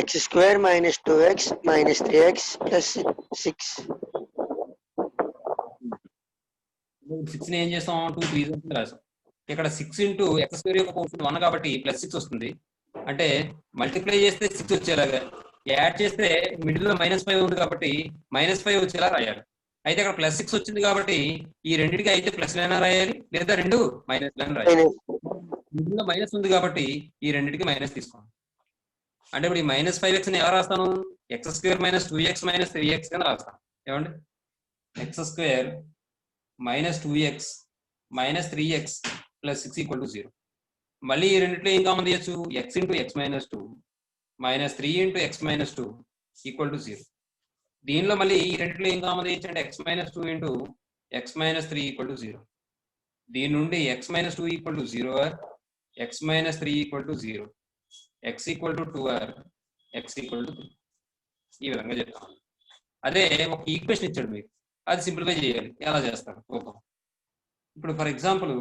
x square minus 2x minus 3x plus 6. 6 ఏం చేస్తాం? 2 3 రాసాం. ఇక్కడ 6 ఇంటూ ఎక్స్ స్క్వేర్ యొక్క కోఎఫిషియంట్ 1 కాబట్టి +6 వస్తుంది. అంటే మల్టిప్లై చేస్తే 6 వచ్చేలాగా, యాడ్ చేస్తే మిడిల్ లో -5 ఉంది కాబట్టి -5 వచ్చేలా రాయాలి. అయితే ఇక్కడ +6 వచ్చింది కాబట్టి ఈ రెండింటికి అయితే ప్లస్ లైనా రాయాలి, లేదా రెండు మైనస్ లైనా రాయాలి. మిడిల్ లో మైనస్ ఉంది కాబట్టి ఈ రెండింటికి మైనస్ తీసుకోండి. అంటే ఇప్పుడు ఈ -5x ని ఎలా రాస్తాను? x² - 2x - 3x కింద రాస్తాను. ఏమండి? x² - 2x - 3x + 6 = 0. మళ్ళీ ఈ రెండింటిలో ఏం కామన్ తీయచ్చు? x × x - 2 - 3 × x - 2 = 0. దీనిలో మళ్ళీ ఈ రెండింటిలో ఏం కామన్ తీయచ్చు అంటే x - 2 × x - 3 = 0. దీని నుండి x - 2 = 0 or x - 3 = 0, x = 2 or x = 3. ఈ విధంగా చెప్తాను. అదే ఒక ఈక్వేషన్ ఇచ్చాడు మీకు, అది సింప్లిఫై చేయాలి. ఎలా చేస్తారు చూద్దాం. ఇప్పుడు ఫర్ ఎగ్జాంపుల్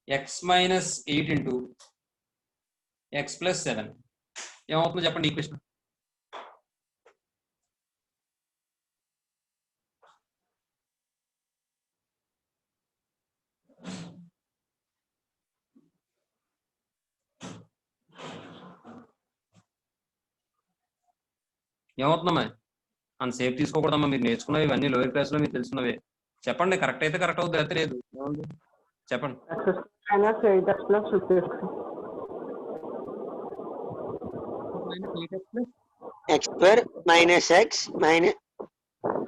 x - 8 × x + 7 ఏమవుతుందో చెప్పండి ఈక్వేషన్. ఏమవుతుందమ్మా? అంత సేఫ్ తీసుకోకూడదమ్మా, మీరు నేర్చుకున్నవి ఇవన్నీ లోయర్ క్లాస్ లో మీకు తెలుసున్నవే. చెప్పండి, కరెక్ట్ అయితే కరెక్ట్ అవుతుంది, అయితే లేదు. చెప్పండి. x square minus x minus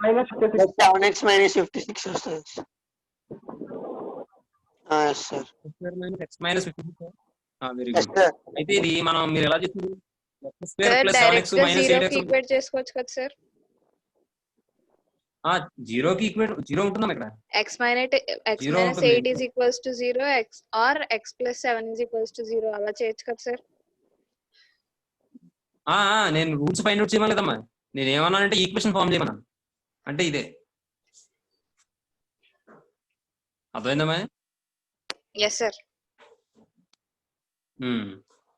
7x minus 56 వస్తుంది. yes sir. x - 56. Very yes good. sir. అయితే ఇది మనం మీరు ఎలా చేస్తుంది? x² సార్ + 7x డైరెక్ట్ గా - 0 కి 8x. ఈక్వేట్ చేసుకోవచ్చు కదా సార్? 0కి ఈక్వేట్ 0 ఉంటుందమ్మా ఇక్కడ. x - 8 = 0, x or x + 7 = 0 అలా చేయొచ్చు కదా సార్? నేను రూల్స్ ఫైండ్ అవుట్ చేయమలేదమ్మా. నేను ఏమన్నానంటే ఈక్వేషన్ ఫామ్ చేయమన్నాను. అంటే ఇదే అర్థమైందమ్మా? Yes sir.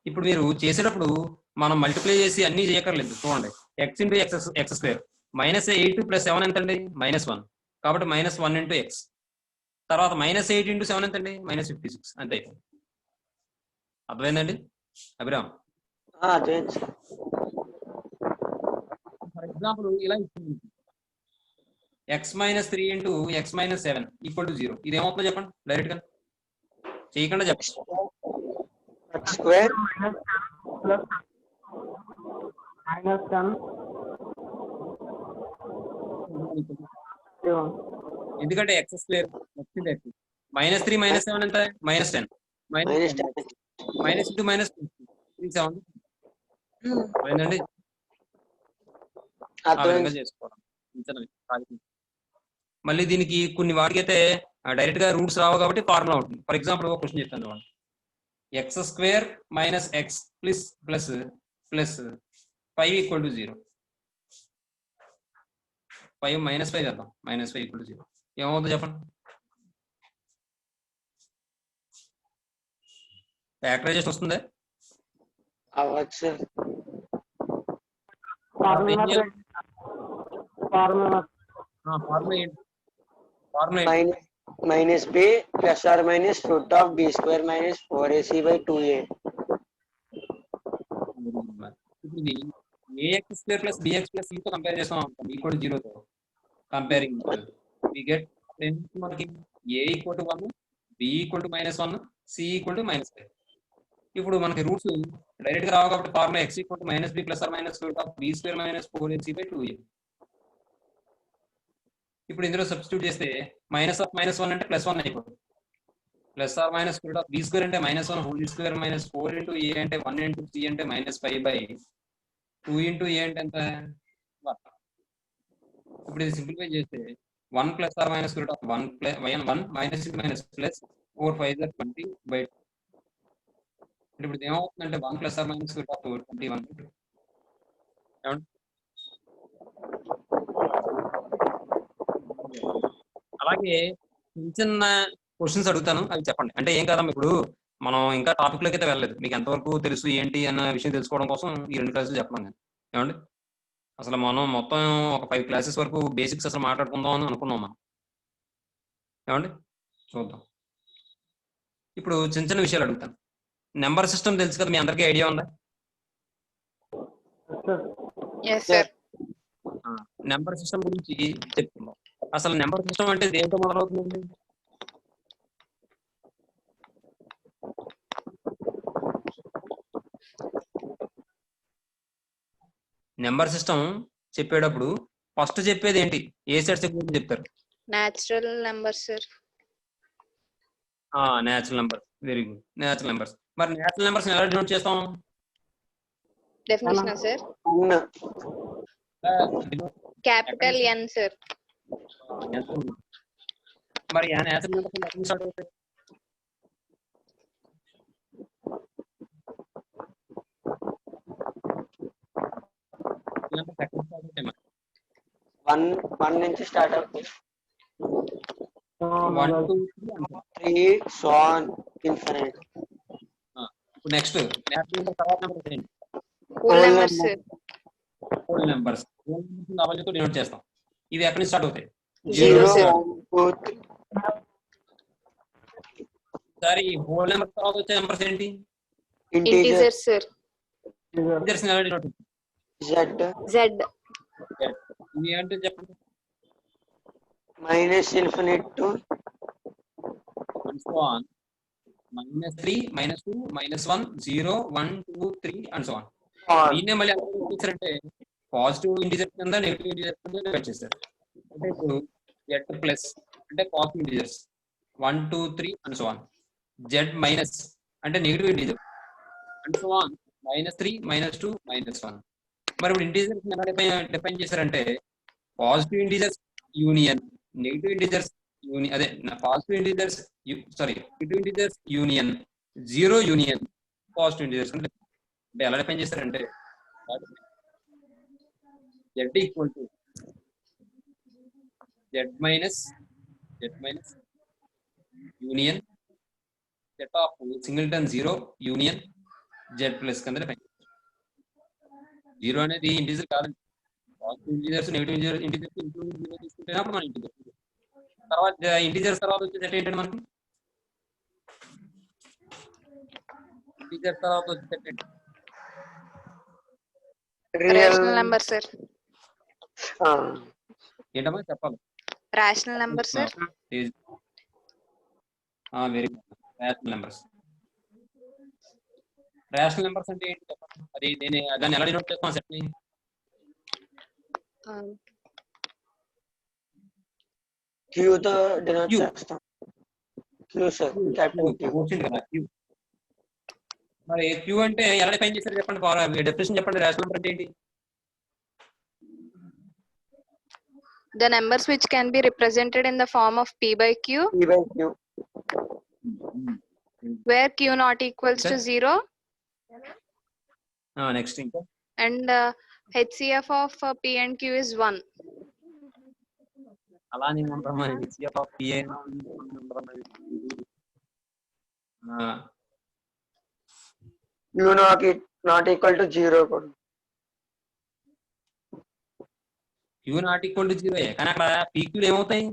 ఇప్పుడు మీరు చేసేటప్పుడు మనం మల్టిప్లై చేసి అన్ని చేయక్కర్లేదు. చూడండి, x × x² -8 + 7 ఎంత అండి? -1. కాబట్టి -1 × x. తర్వాత -8 × 7 ఎంత అండి? -56. అంతే. అర్థమైందండి అభిరామ్? ఫర్ ఎగ్జాంపుల్ ఇలా ఇచ్చింది, x - 3 × x - 7 = 0. ఇది ఏమవుతుందో చెప్పండి డైరెక్ట్ గా, చేయకుండా చెప్పండి. x square ఎందుకంటే x² వచ్చింది x. -3 - 7 ఎంత? -10. minus 10. -2 - 7 అయిందండి. ఆ విధంగా చేసుకోవడం. మళ్ళీ దీనికి కొన్ని వాటికి అయితే డైరెక్ట్ గా రూట్స్ రావు కాబట్టి ఫార్ములా ఉంటుంది. ఫర్ ఎగ్జాంపుల్ ఒక క్వశ్చన్ చెప్తాను చూడండి. x² - x + 5 = 0. 5 - 5 చేద్దాం. -5 = 0. ఏమవుతుందో చెప్పండి. ఫ్యాక్టరైజేషన్ వస్తుందా? అవ్వచ్చు. minus b plus or minus root of b square minus 4ac by 2a. ax² + bx + c తో కంపేర్ చేస్తాం = 0 తో కంపేరింగ్ we get మనకి a = 1, b = -1, c = -5. ఇప్పుడు మనకి రూట్స్ డైరెక్ట్ గా రావు కాబట్టి formula x = -b + or minus root of b square minus 4ac by 2a. ఇప్పుడు ఇందులో సబ్స్టిట్యూట్ చేస్తే -1 అంటే +1 అయిపోతుంది. + root of b square అంటే -1 whole square minus 4 × a అంటే 1 × c అంటే -5 by 2 × a అంటే ఎంత? 1. ఇప్పుడు ఇది సింప్లిఫై చేస్తే 1 + root of 1 minus plus 4 5 20 by 2. ఇప్పుడు ఇది ఏమవుతుందంటే 1 + root of 21/2. అలాగే చిన్న చిన్న క్వశ్చన్స్ అడుగుతాను, అవి చెప్పండి. అంటే ఏం కాదమ్మా, ఇప్పుడు మనం ఇంకా టాపిక్ లోకి అయితే వెళ్ళలేదు. మీకు ఎంతవరకు తెలుసు ఏంటి అన్న విషయం తెలుసుకోవడం కోసం ఈ 2 క్లాసులు చెప్పమని నేను. ఏమండి? అసలు మనం మొత్తం ఒక 5 క్లాసెస్ వరకు బేసిక్స్ అసలు మాట్లాడుకుందాం అని అనుకున్నాం మనం. ఏమండి? చూద్దాం. ఇప్పుడు చిన్న చిన్న విషయాలు అడుగుతాను. నెంబర్ సిస్టమ్ తెలుసు కదా, మీ అందరికీ ఐడియా ఉందా? Yes sir. నెంబర్ సిస్టమ్ గురించి చెప్తున్నాం. అసలు నెంబర్ సిస్టమ్ అంటే దేంతో మొదలవుతుంది? నెంబర్ సిస్టమ్ చెప్పేటప్పుడు ఫస్ట్ చెప్పేది ఏంటి? ఏ సెట్స్ గురించి చెప్తారు? Natural number sir. Natural number. Very good, natural numbers. మరి న్యాచురల్ నెంబర్స్ ఎలా డినోట్ చేస్తాం? Definition sir. Capital N sir. మరి న్యాచురల్ నెంబర్స్ ఎక్కడ స్టార్ట్ అవుతాయి? వన్ నుంచి స్టార్ట్ అవుతుంది. 1 2 3 so on infinite. Next natural number తర్వాత నెంబర్ ఏంటి? Whole numbers sir. Whole numbers. Whole numbers double తో డినోట్ చేస్తాం. ఇవి ఎక్కడి నుంచి స్టార్ట్ అవుతాయి? 0 సార్. సరే, ఈ హోల్ నెంబర్ తర్వాత వచ్చే నెంబర్స్ ఏంటి? Integers sir. ఇంటీజర్స్ ఎలా డినోట్ చేస్తాం? జెడ్. జెడ్. ఇవి ఏంటి చెప్పండి? Minus infinite to and so on. -3, -2, -1, 0, 1, 2, 3 and so on. దీన్నే మళ్ళీ ఎలా చేశారంటే పాజిటివ్ ఇంటిజర్స్ కింద నెగిటివ్ ఇంటిజర్స్ కింద డివైడ్ చేశారు. అంటే ఇప్పుడు z ప్లస్ అంటే positive integers 1 2 3 and so on. z minus అంటే negative integer and so on. -3, -2, -1. మరి ఇప్పుడు ఇంటిజర్స్ ఎలా డిఫైన్ చేశారంటే positive integers union, negative integers union, అదే positive integers negative integers union, 0 union positive integers. అంటే ఎలా డిఫైన్ చేశారంటే z equal to z minus union z of singleton 0 union z plus కింద define చేశారు. 0 అనేది ఇంటిజర్ కాదండి. Positive integers negative integers including 0 తీసుకుంటే అప్పుడు మనం ఇంటిజర్. తర్వాత ఇంటిజర్స్ తర్వాత వచ్చే సెట్ ఏంటంటే మనకి ఇంటిజర్స్ తర్వాత వచ్చే సెట్ ఏంటి? Rational number sir. ఏంటమ్మా చెప్పాలి? Rational number sir. Very good. Rational numbers. Rational numbers అంటే ఏంటి చెప్పండి? అది దాన్ని ఎలా డినోట్ చేస్తాం సెట్ ని? క్యూ తో డినోట్ చేస్తాం. Q sir, capital Q. వచ్చింది కదా క్యూ. మరి క్యూ అంటే ఎలా డిఫైన్ చేశారు చెప్పండి? డెఫినేషన్ చెప్పండి. రేషనల్ నెంబర్ అంటే ఏంటి? The numbers which can be represented in the form of p by q, where q not equals to 0, next ఇంకా and HCF of p and q is 1. అలా నేను ఉంటామా? HCF of p Q not equal to 0 కూడా. Queue not equal to 0 కానీ అక్కడ పీక్యూలు ఏమవుతాయి?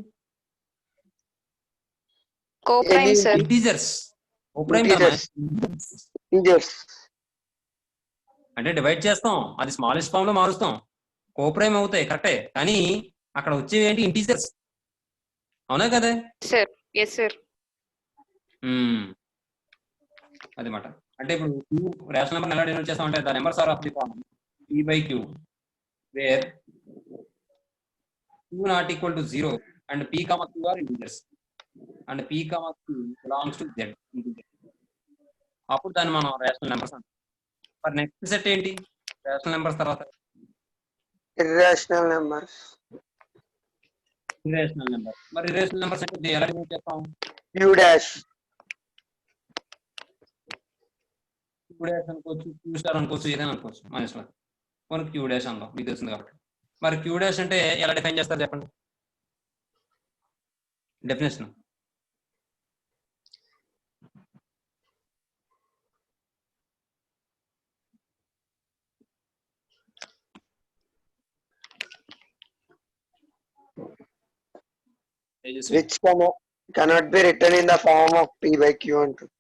Co-prime sir. Integers. Coprime integers అంటే divide చేస్తాం, అది స్మాలెస్ట్ ఫామ్ లో మారుస్తాం, కోప్రైమ్ అవుతాయి కరెక్టే. కానీ అక్కడ వచ్చేవి ఏంటి? ఇంటీజర్స్. అవునా కదా? Sir. Yes sir. అదన్నమాట. అంటే ఇప్పుడు క్యూ రేషనల్ నెంబర్ ఎలా డినోట్ చేస్తాం అంటే the numbers are of the form p by q where q not equal to 0 and p, q are integers and p, q belongs to z integer. అప్పుడు దాన్ని మనం rational numbers అంటాం. మరి next set ఏంటి rational numbers తర్వాత? Irrational numbers. Irrational number. మరి irrational numbers అంటే ఎలా డినోట్ చేస్తాం? Q dash. క్యూ డాష్ అనుకోవచ్చు, క్యూ స్టార్ అనుకోవచ్చు, ఏదైనా అనుకోవచ్చు మన ఇష్టం. మనకు క్యూ డాష్ అందాం, మీకు తెలిసింది కాబట్టి. మరి క్యూ డాష్ అంటే ఎలా డిఫైన్ చేస్తారు చెప్పండి? Definition. which cannot be written in the form of p by q అంటారు.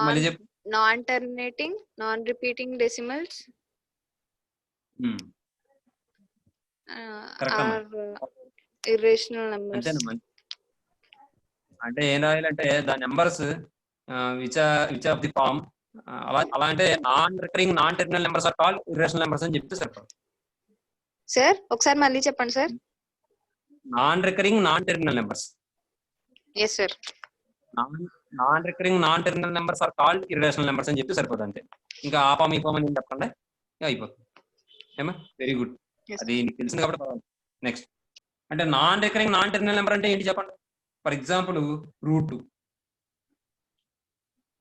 మళ్ళీ చెప్పు. Non terminating non repeating decimals Correct అమ్మా. Irrational numbers. అంతేనమ్మా. అంటే ఏం రాయాలంటే the numbers which of the form అలా అంటే non recurring non terminal numbers are called irrational numbers అని చెప్తే సరిపోతుంది. సార్ ఒకసారి మళ్ళీ చెప్పండి sir. Non recurring non terminal numbers. Yes sir. Non recurring non terminal numbers are called irrational numbers అని చెప్తే సరిపోతుంది అంతే. ఇంకా ఆ ఫామ్ ఈ ఫామ్ అని చెప్పండి అయిపోతుంది. ఏమా వెరీ గుడ్. అది నీకు తెలిసింది కాబట్టి. నెక్స్ట్ అంటే non recurring non terminal number అంటే ఏంటి చెప్పండి. ఫర్ ఎగ్జాంపుల్ √2,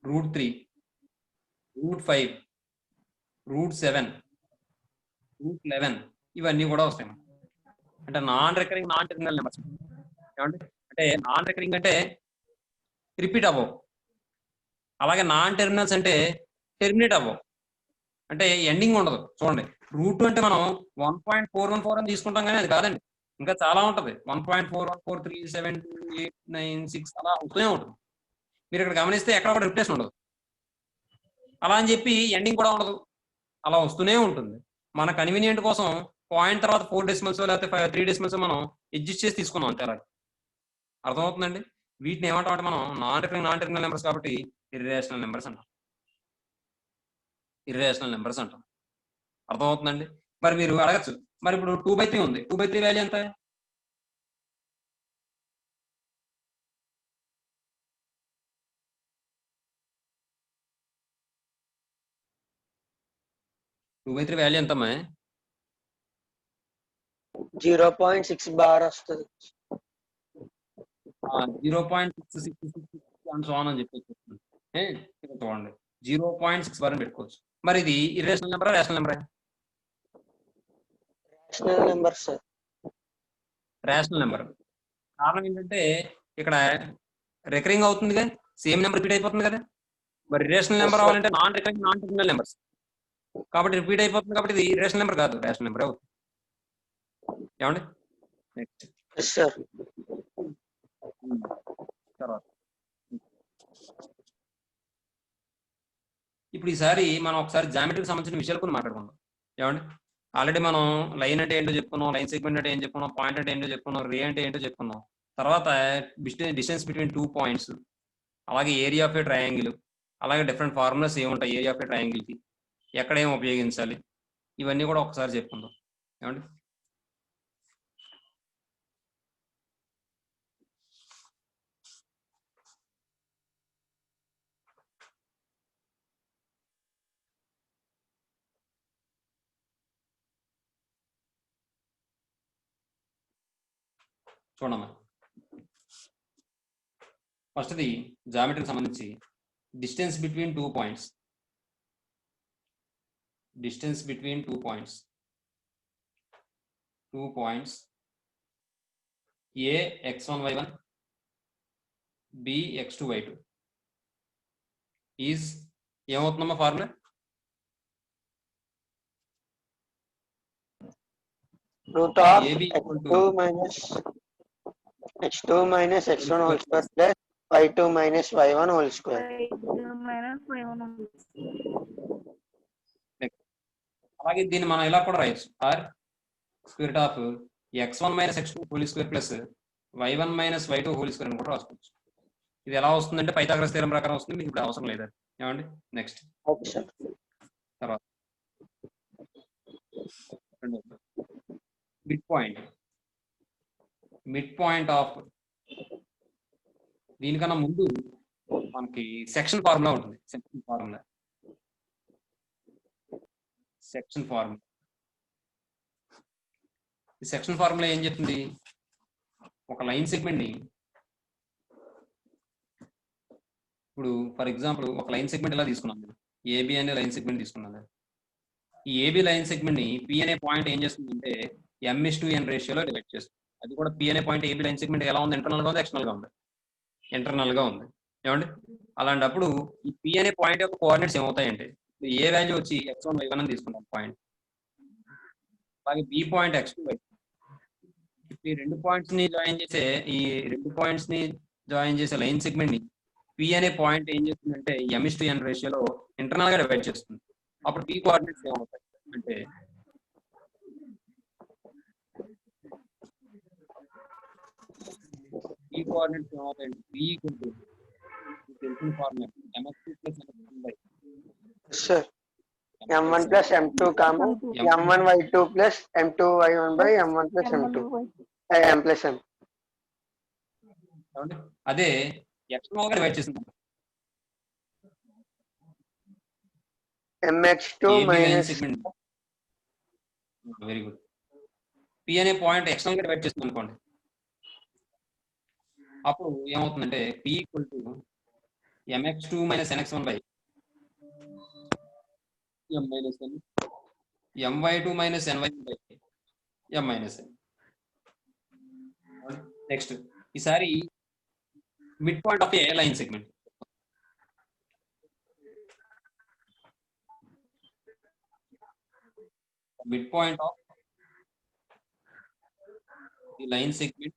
√3, √5, √7, √11 ఇవన్నీ కూడా వస్తాయి. అంటే non recurring non terminal numbers. ఏమంటే అంటే నాన్ రికరింగ్ అంటే రిపీట్ అవ్వవు, అలాగే నాన్ టెర్మినల్స్ అంటే టెర్మినేట్ అవ్వవు, అంటే ఎండింగ్ ఉండదు. చూడండి √2 అంటే మనం 1.414 అని తీసుకుంటాం కానీ అది కాదండి, ఇంకా చాలా ఉంటుంది. 1.414372896 అలా వస్తూనే ఉంటుంది. మీరు ఇక్కడ గమనిస్తే ఎక్కడ కూడా రిప్లేస్ ఉండదు, అలా అని చెప్పి ఎండింగ్ కూడా ఉండదు, అలా వస్తూనే ఉంటుంది. మన కన్వీనియంట్ కోసం పాయింట్ తర్వాత 4 డెసిమల్స్ లేకపోతే 3 డెసిమల్స్ మనం అడ్జస్ట్ చేసి తీసుకున్నాం అంతే. అలా అర్థమవుతుందండి. వీటిని ఏమంటామంటే మనం non recurring non terminal numbers కాబట్టి ఇర్రేషనల్ నెంబర్స్ అంటాం. ఇర్రేషనల్ నెంబర్స్ అంటాం. అర్థమవుతుందండి. మరి మీరు అడగచ్చు, మరి ఇప్పుడు 2/3 ఉంది, 2/3 వాల్యూ ఎంత? టూ బై త్రీ వాల్యూ ఎంతమ్మా? 0.6 బార్ వస్తుంది. 0.666 అని చెప్పి చూడండి 0.6 బార్ అని పెట్టుకోవచ్చు. మరి ఇది ఇర్రేషనల్ నెంబరా రేషనల్ నెంబరా? Rational number sir. Rational number. కారణం ఏంటంటే ఇక్కడ రికరింగ్ అవుతుందిగా, సేమ్ నెంబర్ రిపీట్ అయిపోతుంది కదా. మరి రేషనల్ నెంబర్ అవ్వాలంటే non recurring non terminal numbers కాబట్టి రిపీట్ అయిపోతుంది, కాబట్టి ఇది రేషనల్ నెంబర్ కాదు, రేషనల్ నెంబర్ అవుతుంది. ఏమండి? నెక్స్ట్ సార్ తర్వాత ఇప్పుడు ఈసారి మనం ఒకసారి జామెట్రీకి సంబంధించిన విషయాలు కొన్ని మాట్లాడుకుందాం. ఏమండి? ఆల్రెడీ మనం లైన్ అంటే ఏంటో చెప్పుకున్నాం, లైన్ సెగ్మెంట్ అంటే ఏం చెప్పుకున్నాం, పాయింట్ అంటే ఏంటో చెప్పుకున్నాం, రే అంటే ఏంటో చెప్పుకున్నాం. తర్వాత డిస్టెన్స్ బిట్వీన్ 2 పాయింట్స్, అలాగే ఏరియా ఆఫ్ ఏ ట్రయాంగిల్, అలాగే డిఫరెంట్ ఫార్ములాస్ ఏముంటాయి ఏరియా ఆఫ్ ఏ ట్రయాంగిల్కి, ఎక్కడ ఏం ఉపయోగించాలి, ఇవన్నీ కూడా ఒకసారి చెప్పుకుందాం. ఏమండి? చూడమ్మా, ఫస్ట్ది జామెట్రీకి సంబంధించి distance between 2 points. Distance between 2 points, 2 points A x1 y1 b x2 y2 is ఏమవుతుందమ్మా formula? Root of AB x2 minus x1 whole square plus y2 minus y1 whole square. అలాగే దీన్ని మనం ఇలా కూడా రాయొచ్చు, or square root of x1 minus x2 whole square plus y1 minus y2 whole square అని కూడా రాసుకోవచ్చు. ఇది ఎలా వస్తుందంటే పైథాగరస్ థీరం ప్రకారం వస్తుంది, మీకు ఇప్పుడు అవసరం లేదు. ఏమండి? నెక్స్ట్ తర్వాత మిడ్ పాయింట్ ఆఫ్, దీనికన్నా ముందు మనకి సెక్షన్ ఫార్ములా ఉంటుంది. సెక్షన్ ఫార్ములా ఈ సెక్షన్ ఫార్ములా ఏం చెప్తుంది? ఒక లైన్ సెగ్మెంట్ ని, ఇప్పుడు ఫర్ ఎగ్జాంపుల్ ఒక లైన్ సెగ్మెంట్ ఇలా తీసుకున్నాం, ఏబి అనే లైన్ సెగ్మెంట్ తీసుకున్నాం. ఈ ఏబి లైన్ సెగ్మెంట్ ని పి అనే పాయింట్ ఏం చేస్తుందంటే m/n రేషియోలో డివైడ్ చేస్తుంది. అది కూడా p అనే పాయింట్ ఏబి లైన్ సెగ్మెంట్ ఎలా ఉంది, ఇంటర్నల్ గా ఉంది, ఎక్స్టర్నల్ గా ఉంది? ఇంటర్నల్ గా ఉంది. ఏమండి? అలాంటప్పుడు ఈ p అనే పాయింట్ యొక్క కోఆర్డినేట్స్ ఏమవుతాయంటే ఏ వాల్యూ వచ్చి x1 y1 అని తీసుకుంటాం పాయింట్, అలాగే b పాయింట్ x2 y2. ఈ రెండు పాయింట్స్ ని జాయిన్ చేసే లైన్ సెగ్మెంట్ ని p అనే పాయింట్ ఏం చేస్తుందంటే m/n రేషియోలో ఇంటర్నల్ గా డివైడ్ చేస్తుంది. అప్పుడు p కోఆర్డినేట్స్ ఏమవుతాయి అంటే p కోఆర్డినేట్స్ ఏమవుతాయంటే p తెలిసిన formula mx2 + mx1 sir m1 + m2 comma m1 y2 + m2 y1 by m1 + m2 m + m. అదే ఎక్స్టర్నల్ గా డివైడ్ చేస్తుంది mx2 minus very good. p అనే పాయింట్ ఎక్స్టర్నల్ గా డివైడ్ చేస్తుంది అనుకోండి, అప్పుడు ఏమవుతుందంటే p = mx2 - nx1 by m - n, my2 - ny1 by m - n. Next ఈసారి mid point of A line segment. Midpoint of the line segment,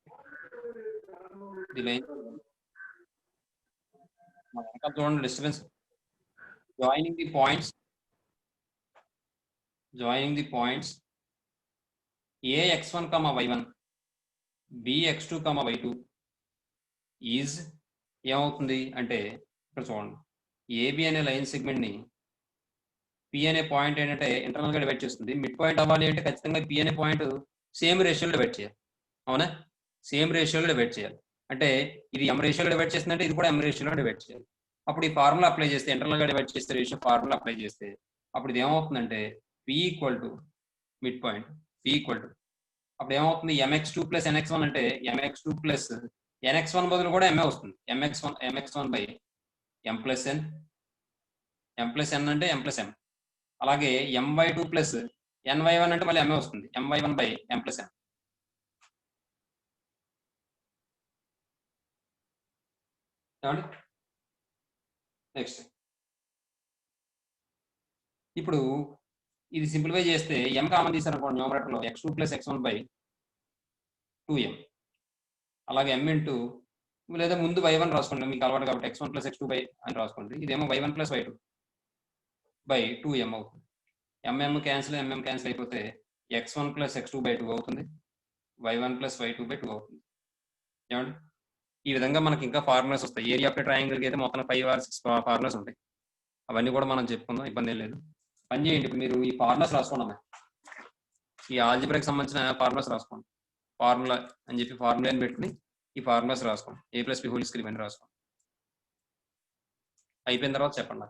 disturbance joining the points ax1, y1, bx2, y2 is ఏమవుతుంది అంటే ఇక్కడ చూడండి, AB అనే line segment ని p అనే point ఏంటంటే internal గా డివైడ్ చేస్తుంది. మిడ్ పాయింట్ అవ్వాలి అంటే ఖచ్చితంగా p అనే పాయింట్ సేమ్ రేషియోలో డివైడ్ చేయాలి. అవునా? సేమ్ రేషియోలో డివైడ్ చేయాలి అంటే ఇది m రేషియోలో డివైడ్ చేస్తుందంటే ఇది కూడా m రేషియోలో డివైడ్ చేయాలి. అప్పుడు ఈ ఫార్ములా అప్లై చేస్తే, ఇంటర్నల్ గా డివైడ్ చేస్తే రేషియో ఫార్ములా అప్లై చేస్తే అప్పుడు ఇది ఏమవుతుందంటే p మిడ్ పాయింట్ p అప్పుడు ఏమవుతుంది mx2 + nx1 అంటే mx2 + nx1 బదులు కూడా m వస్తుంది. mx1 by m + n, m + n అంటే m + m. అలాగే my2 + ny1 అంటే మళ్ళీ m వస్తుంది, my1 by m + n. Next ఇప్పుడు ఇది సింప్లిఫై చేస్తే m కామన్ తీసారనుకోండి న్యూమరేటర్ లో x2 + x1 by 2m, అలాగే m ఇంటూ లేదా ముందు y1 రాసుకోండి, మీకు అలవాటు కాబట్టి x1 + x2 by అని రాసుకోండి. ఇదేమో y1 + y2 by 2m అవుతుంది. mm క్యాన్సిల్ అయిపోతే x1 + x2 by 2 అవుతుంది, y1 + y2 by 2 అవుతుంది. ఏమండి? ఈ విధంగా మనకి ఇంకా ఫార్ములాస్ వస్తాయి. ఏరియా ఆఫ్ ట్రయాంగిల్ కి అయితే మొత్తం 5 or 6 ఫార్ములాస్ ఉంటాయి. అవన్నీ కూడా మనం చెప్పుకుందాం, ఇబ్బంది ఏం లేదు. పని చేయండి, ఇప్పుడు మీరు ఈ ఫార్ములాస్ రాసుకోండి. ఈ ఆల్జీబ్రాకి సంబంధించిన ఫార్ములాస్ రాసుకోండి. ఫార్ములా అని చెప్పి ఫార్ములా పెట్టుకుని ఈ ఫార్ములాస్ రాసుకోండి. a + b² అని రాసుకోండి. అయిపోయిన తర్వాత చెప్పండి.